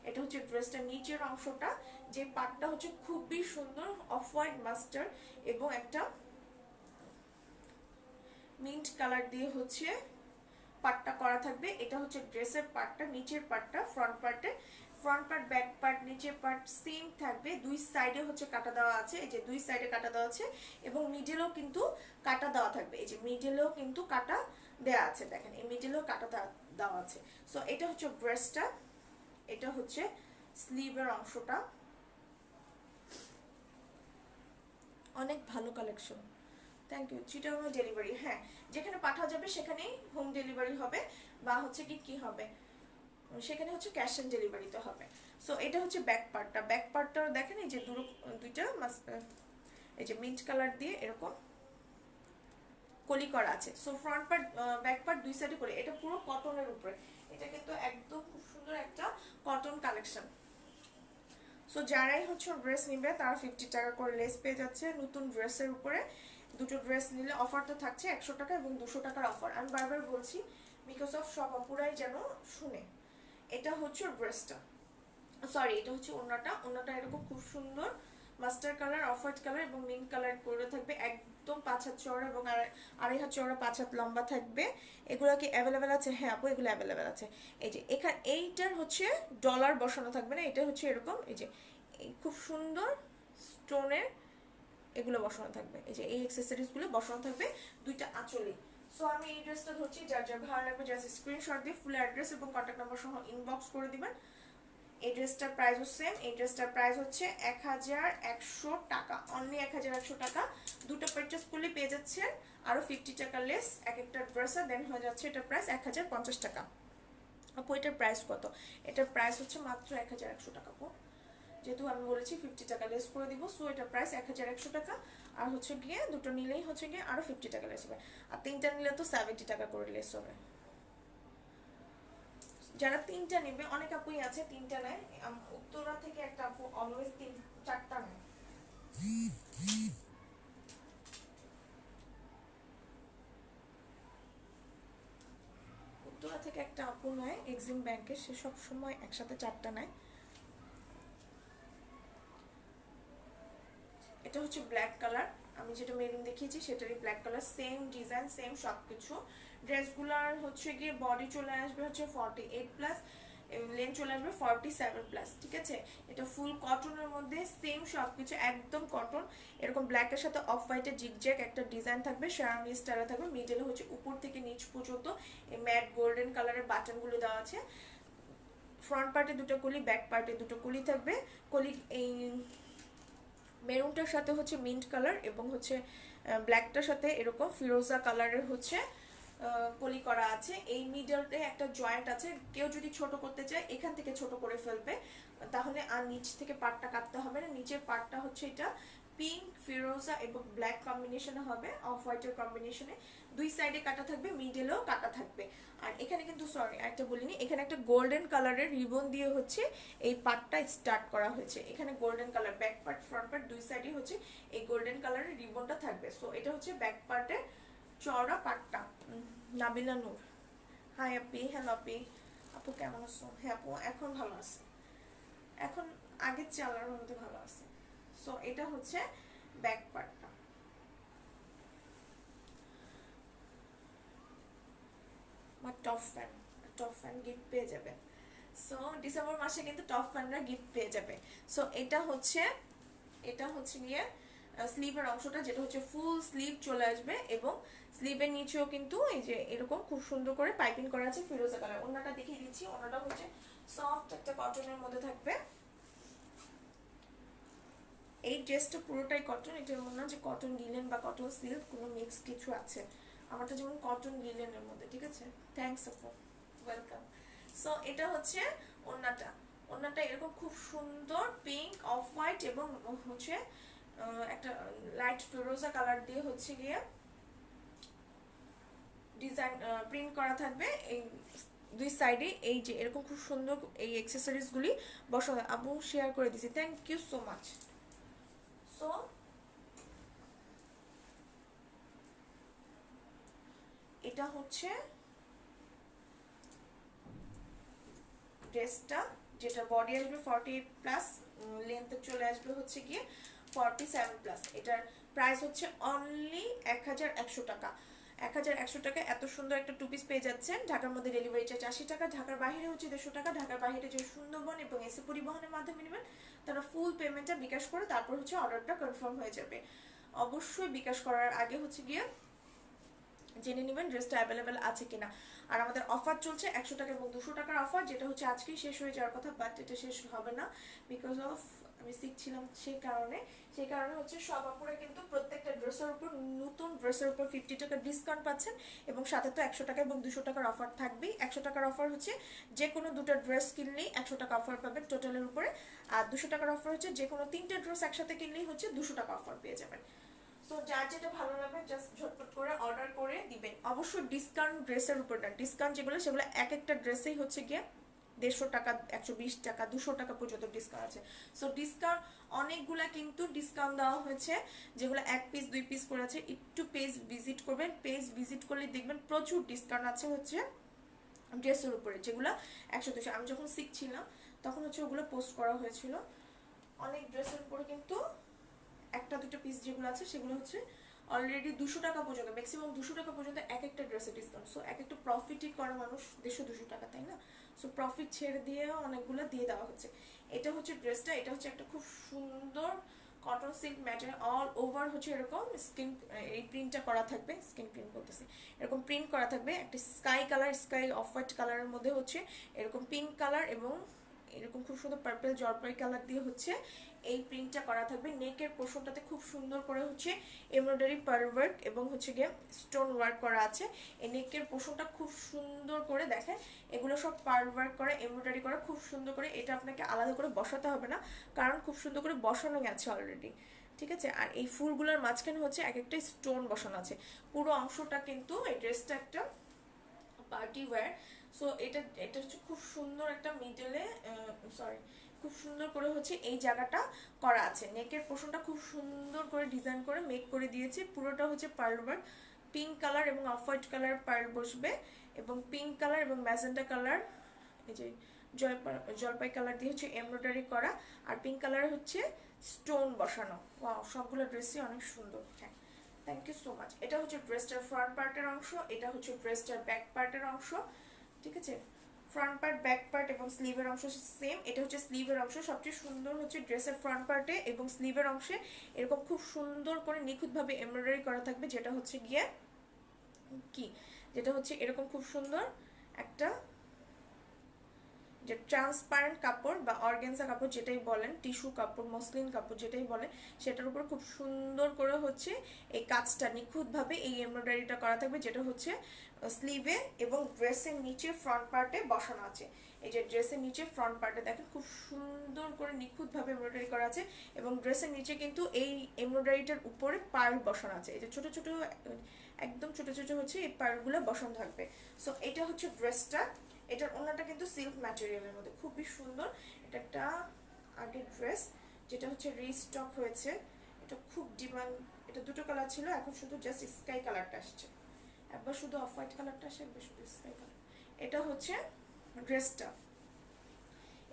এটা হচ্ছে ড্রেসটা নিচের অংশটা, যে পার্টটা হচ্ছে খুবই সুন্দর অফ হোয়াইট মাস্টার এবং একটা মিন্ট কালার দিয়ে হচ্ছে পার্টটা করা থাকবে। এটা হচ্ছে ড্রেসের পার্টটা, নিচের পার্টটা ফ্রন্ট পার্টে, ফ্রন্ট পার্ট ব্যাক পার্ট নিচের পার্ট সেম থাকবে। দুই সাইডে হচ্ছে কাটা দেওয়া আছে, এই যে দুই সাইডে কাটা দেওয়া আছে এবং মিডলেও কিন্তু কাটা দেওয়া থাকবে। এই যে মিডলেও কিন্তু কাটা দেওয়া আছে, দেখেন এই মিডলেও কাটা দেওয়া আছে। সো এটা হচ্ছে ড্রেসটা, এটা হচ্ছে স্লিভের অংশটা। অনেক ভালো collection, thank you. Chittagong delivery, হ্যাঁ যেখানে পাঠানো যাবে সেখানেই হোম ডেলিভারি হবে, বা হচ্ছে কি হবে সেখানে হচ্ছে ক্যাশ অন ডেলিভারিতে হবে। সো এটা হচ্ছে ব্যাক পার্টটা, ব্যাক পার্টটা দেখেন এই যে দুইটা এই যে মিন্ট কালার দিয়ে এরকম কলি করা আছে। So front part back part দুই সাইডে করে, এটা পুরো কটনের উপরে, এটা কিন্তু একদম খুব সুন্দর একটা কটন কালেকশন। সো যারাই হচ্ছে ড্রেস নিবে তারা 50 টাকা করে লেস পেয়ে যাচ্ছে নতুন ড্রেসের উপরে। দুটো ড্রেস নিলে অফারটা থাকছে 100 টাকা এবং 200 টাকার অফার। আমি বারবার বলছি বিকজ অফ সব অপুরাই যেন শুনে। এটা হচ্ছে ড্রেসটা, সরি এটা হচ্ছে ওড়নাটা। ওড়নাটা এরকম খুব সুন্দর master colour off white colour এবং মিন্ট কালার করে থাকবে, একদম 5 হাত চওড়া এবং 2.5 হাত চওড়া 5 হাত লম্বা থাকবে। এগুলো কি অ্যাভেলেবেল আছে? হ্যাঁ আপু এগুলো অ্যাভেলেবেল আছে। এই যে এখানে এইটার হচ্ছে ডলার বসানো থাকবে না, এটা হচ্ছে এরকম এই যে খুব সুন্দর স্টোনের এগুলো বসানো থাকবে, এই যে এই অ্যাক্সেসরিজগুলো বসানো থাকবে দুইটা আঁচলে। সো আমি এই ড্রেসটা ধরছি, যার যার ভালো লাগবে জাস্ট স্ক্রিনশট দিয়ে ফুল অ্যাড্রেস এবং কন্ট্যাক্ট নাম্বার সহ ইনবক্স করে দিবেন। এই ড্রেসটার প্রাইসও সেম, এই ড্রেসটার প্রাইস হচ্ছে 1100 টাকা, অনলি 1100 টাকা। দুটো পারচেস করলে পেয়ে যাচ্ছেন আরও 50 টাকা লেস এক একটা ড্রেসে, দেন হয়ে যাচ্ছে এটার প্রাইস 1050 টাকা। আপু এটার প্রাইস কত? এটার প্রাইস হচ্ছে মাত্র 1100 টাকা আপু, যেহেতু আমি বলেছি 50 টাকা লেস করে দিব। সো এটার প্রাইস 1100 টাকা। আর হচ্ছে গিয়ে দুটো নিলেই হচ্ছে গিয়ে আরও 50 টাকা লেস হবে, আর তিনটা নিলে তো 70 টাকা করে লেস হবে। যারা তিনটা নেবে, অনেক আপুই আছে তিনটা নেয়, উত্তরা থেকে একটা আপু অলওয়েজ 4টা নেয়। উত্তরা থেকে একটা আপু নেয় এক্সিম ব্যাংকে, সে সব সময় একসাথে 4টা নেয়। এটা হচ্ছে ব্ল্যাক কালার, আমি যেটা মেরুন দেখিয়েছি সেটারই black colour, same design same সব কিছু। ড্রেসগুলার হচ্ছে গিয়ে বডি চলে আসবে হচ্ছে 48+, লেন্থ চলে আসবে 47+, ঠিক আছে। এটা ফুল কটনের মধ্যে সেম সব কিছু একদম কটন। এরকম ব্ল্যাকের সাথে অফ হোয়াইটের জিগজ্যাগ একটা ডিজাইন থাকবে, শেরওয়ানি স্টাইলে থাকবে। মিডলে হচ্ছে উপর থেকে নিচ পর্যন্ত এই ম্যাট গোল্ডেন কালারের বাটনগুলো দেওয়া আছে। ফ্রন্ট পার্টে দুটো কলি, ব্যাক পার্টে দুটো কলি থাকবে। কলি এই মেরুনটার সাথে হচ্ছে মিন্ট কালার এবং হচ্ছে ব্ল্যাকটার সাথে এরকম ফিরোজা কালারের হচ্ছে কলি করা আছে। এই মিডলতে একটা জয়েন্ট আছে, কেউ যদি ছোট করতে চায় এখান থেকে ছোট করে ফেলবে, তাহলে আর নিচ থেকে পার্টটা কাটতে হবে না। নিচের পার্টটা হচ্ছে এটা পিঙ্ক ফিরোজা এবং ব্ল্যাক কম্বিনেশনে হবে, অফ হোয়াইটের কম্বিনেশনে। দুই সাইডে কাটা থাকবে, মিডলেও কাটা থাকবে। আর এখানে কিন্তু সরি একটা বলিনি, এখানে একটা গোল্ডেন কালারের রিবন দিয়ে হচ্ছে এই পার্টটা স্টার্ট করা হয়েছে। এখানে golden colour back part front part দুই সাইডে হচ্ছে এই গোল্ডেন কালারের রিবনটা থাকবে। সো এটা হচ্ছে ব্যাক পার্টের চওড়া পার্টটা। নাবিলা নূর, হাই আপি, হ্যালো আপি, আপু কেমন আছো? হ্যাঁ আপু এখন ভালো আছে, এখন আগের চালার মধ্যে ভালো আছে। সো এটা হচ্ছে ব্যাক পার্টটা। আমার টপ ফ্যান গিফট পেয়ে যাবে। সো ডিসেম্বর মাসে কিন্তু টপ ফ্যানরা গিফট পেয়ে যাবে। সো এটা হচ্ছে গিয়ে স্লিভের অংশটা, যেটা হচ্ছে ফুল স্লিভ চলে আসবে এবং স্লিভের নিচেও কিন্তু এই যে এরকম খুব সুন্দর করে পাইপিং করা আছে ফিরোজা কালার। ওনাটা দেখিয়ে দিচ্ছি, ওনাটা হচ্ছে সফট একটা কটনের মধ্যে থাকবে। এই ড্রেসটা পুরোটাই কটন, এটা এমন না যে কটন লিলেন বা কটন সিল্ক কোনো মিক্স কিছু আছে। আমারটা যেমন কটন লিলেনের মধ্যে, ঠিক আছে। থ্যাংকস আপু, ওয়েলকাম। সো এটা হচ্ছে ওড়নাটা, ওড়নাটা এরকম খুব সুন্দর পিঙ্ক অফ হোয়াইট এবং হচ্ছে একটা লাইট ফিরোজা কালার দিয়ে হচ্ছে গিয়ে ডিজাইন প্রিন্ট করা থাকবে। এই দুই সাইডে এই যে এরকম খুব সুন্দর এই অ্যাক্সেসরিজগুলি বসানো। আপু শেয়ার করে দিছি, thank you so much. So এটা হচ্ছে ড্রেসটা, যেটা বডি আসবে 48+, লেন্থে চলে আসবে হচ্ছে গিয়ে 47+। এটার প্রাইস হচ্ছে অনলি 1100 টাকা। 1100 টাকা এত সুন্দর একটা টু পিস পেয়ে যাচ্ছেন। ঢাকার মধ্যে ডেলিভারি চার্জ 80 টাকা, ঢাকার বাইরে হচ্ছে 150 টাকা। ঢাকার বাইরে যে সুন্দরবন এবং এসি পরিবহনের মাধ্যমে নেবেন তারা ফুল পেমেন্টটা বিকাশ করে তারপর হচ্ছে অর্ডারটা কনফার্ম হয়ে যাবে। অবশ্যই বিকাশ করার আগে হচ্ছে গিয়ে জেনে নেবেন ড্রেসটা অ্যাভেলেবেল আছে কিনা। আর আমাদের অফার চলছে 100 টাকা এবং 200 টাকার অফার, যেটা হচ্ছে আজকেই শেষ হয়ে যাওয়ার কথা, বাট এটা শেষ হবে না বিকজ অফ আমি শিখছিলাম সেই কারণে হচ্ছে সব আপুরা কিন্তু প্রত্যেকটা ড্রেসের উপর, নতুন ড্রেসের উপর 50 টাকা ডিসকাউন্ট পাচ্ছেন এবং সাথে তো 100 টাকা এবং 200 টাকার অফার থাকবেই। 100 টাকার অফার হচ্ছে যে কোনো দুটো ড্রেস কিনলেই 100 টাকা অফার পাবেন টোটালের উপরে, আর 200 টাকার অফার হচ্ছে যে কোনো 3টে ড্রেস একসাথে কিনলেই হচ্ছে 200 টাকা অফার পেয়ে যাবেন। সো যার যেটা ভালো লাগবে জাস্ট ঝটপট করে অর্ডার করে দিবেন। অবশ্যই ডিসকাউন্ট ড্রেসের উপর না, ডিসকাউন্ট যেগুলো সেগুলো এক একটা ড্রেসেই হচ্ছে গিয়ে 150 টাকা, 120 টাকা, 200 টাকা পর্যন্ত ডিসকাউন্ট আছে। সো ডিসকাউন্ট অনেকগুলা কিন্তু ডিসকাউন্ট দেওয়া হয়েছে, যেগুলো 1 পিস 2 পিস করে আছে। একটু পেজ ভিজিট করবেন, পেজ ভিজিট করলে দেখবেন প্রচুর ডিসকাউন্ট আছে হচ্ছে ড্রেসের উপরে, যেগুলো 100-200। আমি যখন শিখছিলাম তখন হচ্ছে ওগুলো পোস্ট করা হয়েছিল। অনেক ড্রেসের উপরে কিন্তু একটা দুটো পিস যেগুলো আছে সেগুলো হচ্ছে অলরেডি 200 টাকা পর্যন্ত, ম্যাক্সিমাম 200 টাকা পর্যন্ত এক একটা ড্রেসের ডিসকাউন্ট। সো এক একটা প্রফিটই করে মানুষ 150-200 টাকা, তাই না? সো প্রফিট ছেড়ে দিয়েও অনেকগুলো দিয়ে দেওয়া হচ্ছে। এটা হচ্ছে ড্রেসটা, এটা হচ্ছে একটা খুব সুন্দর cotton silk material, all over হচ্ছে এরকম স্কিন, এই প্রিন্টটা করা থাকবে, স্কিন প্রিন্ট বলতেছি, এরকম প্রিন্ট করা থাকবে। একটা sky colour, sky off white কালারের মধ্যে হচ্ছে এরকম পিঙ্ক কালার এবং এরকম খুব সুন্দর পার্পল জলপাই কালার দিয়ে হচ্ছে এই প্রিন্টটা করা থাকবে। নেকের পোর্শনটাতে খুব সুন্দর করে হচ্ছে এমব্রয়ডারি পার্ল ওয়ার্ক এবং হচ্ছে গিয়ে স্টোন ওয়ার্ক করা আছে। এই নেকের পোর্শনটা খুব সুন্দর করে দেখেন, এগুলো সব পার্ল ওয়ার্ক করা, এমব্রয়ডারি করা খুব সুন্দর করে। এটা আপনাকে আলাদা করে বসাতে হবে না, কারণ খুব সুন্দর করে বসানো গেছে অলরেডি, ঠিক আছে? আর এই ফুলগুলোর মাঝখানে হচ্ছে এক একটা স্টোন বসানো আছে। পুরো অংশটা কিন্তু এই ড্রেসটা একটা পার্টি ওয়্যার। সো এটা এটা হচ্ছে খুব সুন্দর একটা মিডলে, সরি, খুব সুন্দর করে হচ্ছে এই জায়গাটা করা আছে। নেকের পোর্শনটা খুব সুন্দর করে ডিজাইন করে মেক করে দিয়েছে। পুরোটা হচ্ছে পার্ল ওয়ার্ক, পিঙ্ক কালার এবং অফ হোয়াইট কালার পার্ল বসবে এবং পিঙ্ক কালার এবং ম্যাজেন্টা কালার, এই যে জলপাই কালার দিয়ে হচ্ছে এমব্রয়ডারি করা, আর পিঙ্ক কালার হচ্ছে স্টোন বসানো। ওয়াও, সবগুলো ড্রেসই অনেক সুন্দর। হ্যাঁ, থ্যাংক ইউ সো মাচ। এটা হচ্ছে ড্রেসটার ফ্রন্ট পার্টের অংশ, এটা হচ্ছে ড্রেসটার ব্যাক পার্টের অংশ, ঠিক আছে? ফ্রন্ট পার্ট, ব্যাক পার্ট এবং স্লিভের অংশ সেম। এটা হচ্ছে স্লিভের অংশ। সবচেয়ে সুন্দর হচ্ছে ড্রেসের ফ্রন্ট পার্টে এবং স্লিভের অংশে এরকম খুব সুন্দর করে নিখুঁতভাবে এমব্রয়ডারি করা থাকবে, যেটা হচ্ছে গিয়ে কি, যেটা হচ্ছে এরকম খুব সুন্দর একটা যে ট্রান্সপারেন্ট কাপড় বা অর্গানজা কাপড় যেটাই বলেন, টিস্যু কাপড়, মসলিন কাপড় যেটাই বলেন, সেটার উপর খুব সুন্দর করে হচ্ছে এই কাজটা নিখুঁতভাবে এই এমব্রয়ডারিটা করা থাকবে, যেটা হচ্ছে স্লিভে এবং ড্রেসের নিচে ফ্রন্ট পার্টে বসানো আছে। এই যে ড্রেসের নিচে ফ্রন্ট পার্টে দেখেন খুব সুন্দর করে নিখুঁতভাবে এমব্রয়ডারি করা আছে এবং ড্রেসের নিচে কিন্তু এই এমব্রয়ডারিটার উপরে পার্ল বসানো আছে। এই যে ছোট ছোট, একদম ছোট ছোট হচ্ছে এই পার্লগুলো বসানো থাকবে। সো এটা হচ্ছে ড্রেসটা। এটার ওড়নাটা কিন্তু সিল্ক ম্যাটেরিয়ালের মধ্যে খুবই সুন্দর। এটা একটা আগের ড্রেস যেটা হচ্ছে রিস্টক হয়েছে, এটা খুব ডিমান্ড। এটা দুটো কালার ছিল, এখন শুধু জাস্ট স্কাই কালারটা আসছে, একবার শুধু অফ হোয়াইট কালারটা আসে, একবার শুধু স্কাই কালার। এটা হচ্ছে ড্রেসটা।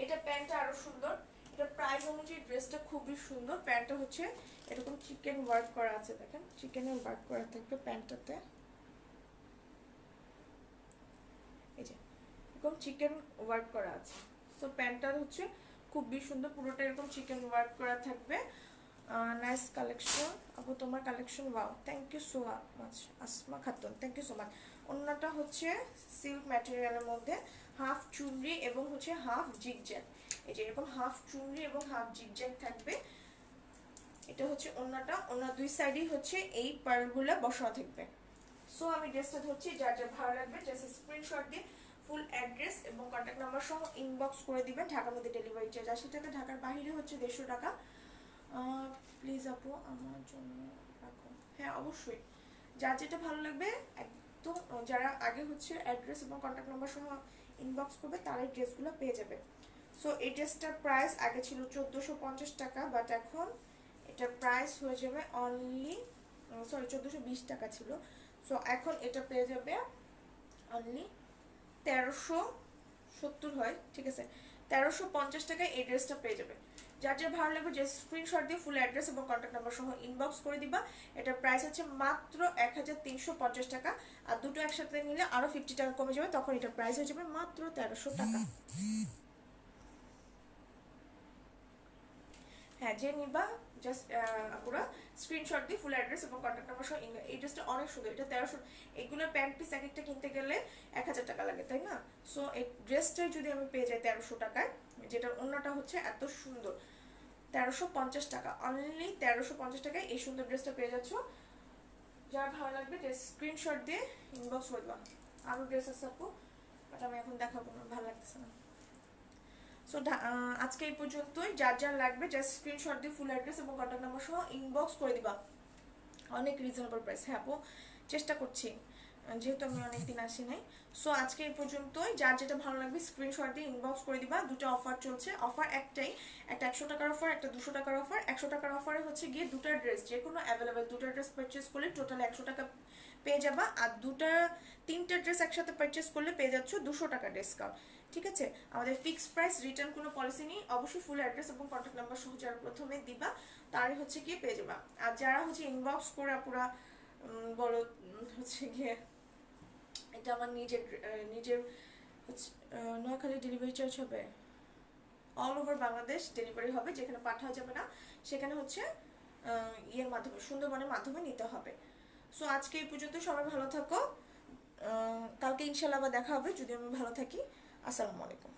এটা প্যান্টটা আরো সুন্দর। এটা প্রাইস অনুযায়ী ড্রেসটা খুবই সুন্দর। প্যান্টটা হচ্ছে এরকম চিকেন ওয়ার্ক করা আছে, দেখেন চিকেনের ওয়ার্ক করা থাকবে প্যান্টটাতে, এই যে এরকম চিকেন ওয়ার্ক করা আছে। সো প্যান্টটা হচ্ছে খুবই সুন্দর, পুরোটা এরকম চিকেন ওয়ার্ক করা থাকবে। নাইস কালেকশন আপু, তোমার collection wow, thank you so much Asma Khatun, thank you so much. অন্যটা হচ্ছে সিল্ক ম্যাটেরিয়ালের মধ্যে হাফ চুনরি এবং হচ্ছে হাফ জিগজ্যাগ, এই যে এরকম হাফ চুনরি এবং হাফ জিগজ্যাগ থাকবে। এটা হচ্ছে অন্যটা, অন্য দুই সাইডেই হচ্ছে এই পার্লগুলো বসানো থাকবে। সো আমি ড্রেসটা ধরছি, যার যা ভালো লাগবে জাস্ট স্ক্রিনশট দিয়ে ফুল অ্যাড্রেস এবং কন্ট্যাক্ট নাম্বার সহ ইনবক্স করে দিবেন। ঢাকার মধ্যে ডেলিভারি চার্জ 80 টাকা, ঢাকার বাইরে হচ্ছে 150 টাকা। প্লিজ আপু আমার জন্য রাখো। হ্যাঁ অবশ্যই, যার যেটা ভালো লাগবে একদম, যারা আগে হচ্ছে অ্যাড্রেস এবং কন্ট্যাক্ট নাম্বার সহ ইনবক্স করবে তারাই ড্রেসগুলো পেয়ে যাবে। সো এই ড্রেসটার প্রাইস আগে ছিল 1450 টাকা, বাট এখন এটার প্রাইস হয়ে যাবে অনলি, সরি 1420 টাকা ছিল। সো এখন এটা পেয়ে যাবে অনলি 1370 হয়, ঠিক আছে, 1350 টাকায় এই ড্রেসটা পেয়ে যাবে। যার যার ভালো লাগবে যে স্ক্রিনশট দিয়ে ফুল অ্যাড্রেস এবং কন্ট্যাক্ট নাম্বার সহ ইনবক্স করে দিবা। এটার প্রাইস হচ্ছে মাত্র 1350 টাকা, আর দুটো একসাথে নিলে আরো 50 টাকা কমে যাবে, তখন এটার প্রাইস হয়ে যাবে মাত্র 1300 টাকা। হ্যাঁ, যে নিবা জাস্ট পুরো স্ক্রিনশট দিয়ে ফুল অ্যাড্রেস এবং কন্ট্যাক্ট নাম্বার সহ এই ড্রেসটা অনেক সুন্দর, এটা 1300। এগুলোর প্যান্ট পিস এক একটা কিনতে গেলে 1000 টাকা লাগে, তাই না? সো এই ড্রেসটাই যদি আমি পেয়ে যাই 1300 টাকায়, যেটার অন্যটা হচ্ছে এত সুন্দর, 1350 টাকা, অনলি 1350 টাকায় এই সুন্দর ড্রেসটা পেয়ে যাচ্ছ। যার ভালো লাগবে যে স্ক্রিনশট দিয়ে ইনবক্স করে দেবা। আরও ড্রেস আছে আপু, বাট আমি এখন দেখাবো না, ভালো লাগতেছে না। সো আজকে এই পর্যন্তই। যার যার লাগবে জাস্ট স্ক্রিনশট দিয়ে ফুল অ্যাড্রেস এবং কন্ট্যাক্ট নাম্বার সহ ইনবক্স করে দিবা। অনেক রিজনেবল প্রাইস। হ্যাঁ আপু, চেষ্টা করছি, যেহেতু আমি অনেকদিন আসি নাই। সো আজকে এই পর্যন্তই। যার যেটা ভালো লাগবে স্ক্রিনশট দিয়ে ইনবক্স করে দিবা। দুটো অফার চলছে, অফার একটাই, একটা 100 টাকার অফার, একটা 200 টাকার অফার। 100 টাকার অফারে হচ্ছে গিয়ে দুটা ড্রেস, যে কোনো অ্যাভেলেবেল দুটা ড্রেস পারচেস করলে টোটাল 100 টাকা পেয়ে যাবা, আর তিনটা ড্রেস একসাথে পারচেস করলে পেয়ে যাচ্ছ 200 টাকা ডিসকাউন্ট। ঠিক আছে, আমাদের ফিক্সড প্রাইস, রিটার্ন কোনো পলিসি নেই। অবশ্যই ফুল অ্যাড্রেস এবং কন্ট্যাক্ট নাম্বার সহ যারা প্রথমে দিবা তারই হচ্ছে গিয়ে পেয়ে যাবা। আর যারা হচ্ছে ইনবক্স করে পুরা বলো হচ্ছে গিয়ে এটা আমার নিজের হচ্ছে নোয়াখালী ডেলিভারি চার্জ হবে, অল ওভার বাংলাদেশ ডেলিভারি হবে, যেখানে পাঠানো যাবে না সেখানে হচ্ছে ইয়ের মাধ্যমে, সুন্দরবনের মাধ্যমে নিতে হবে। সো আজকে এই পর্যন্ত, সবাই ভালো থাকো। কালকে ইনশাল্লাহ আবার দেখা হবে যদি আমি ভালো থাকি। আসসালামু আলাইকুম।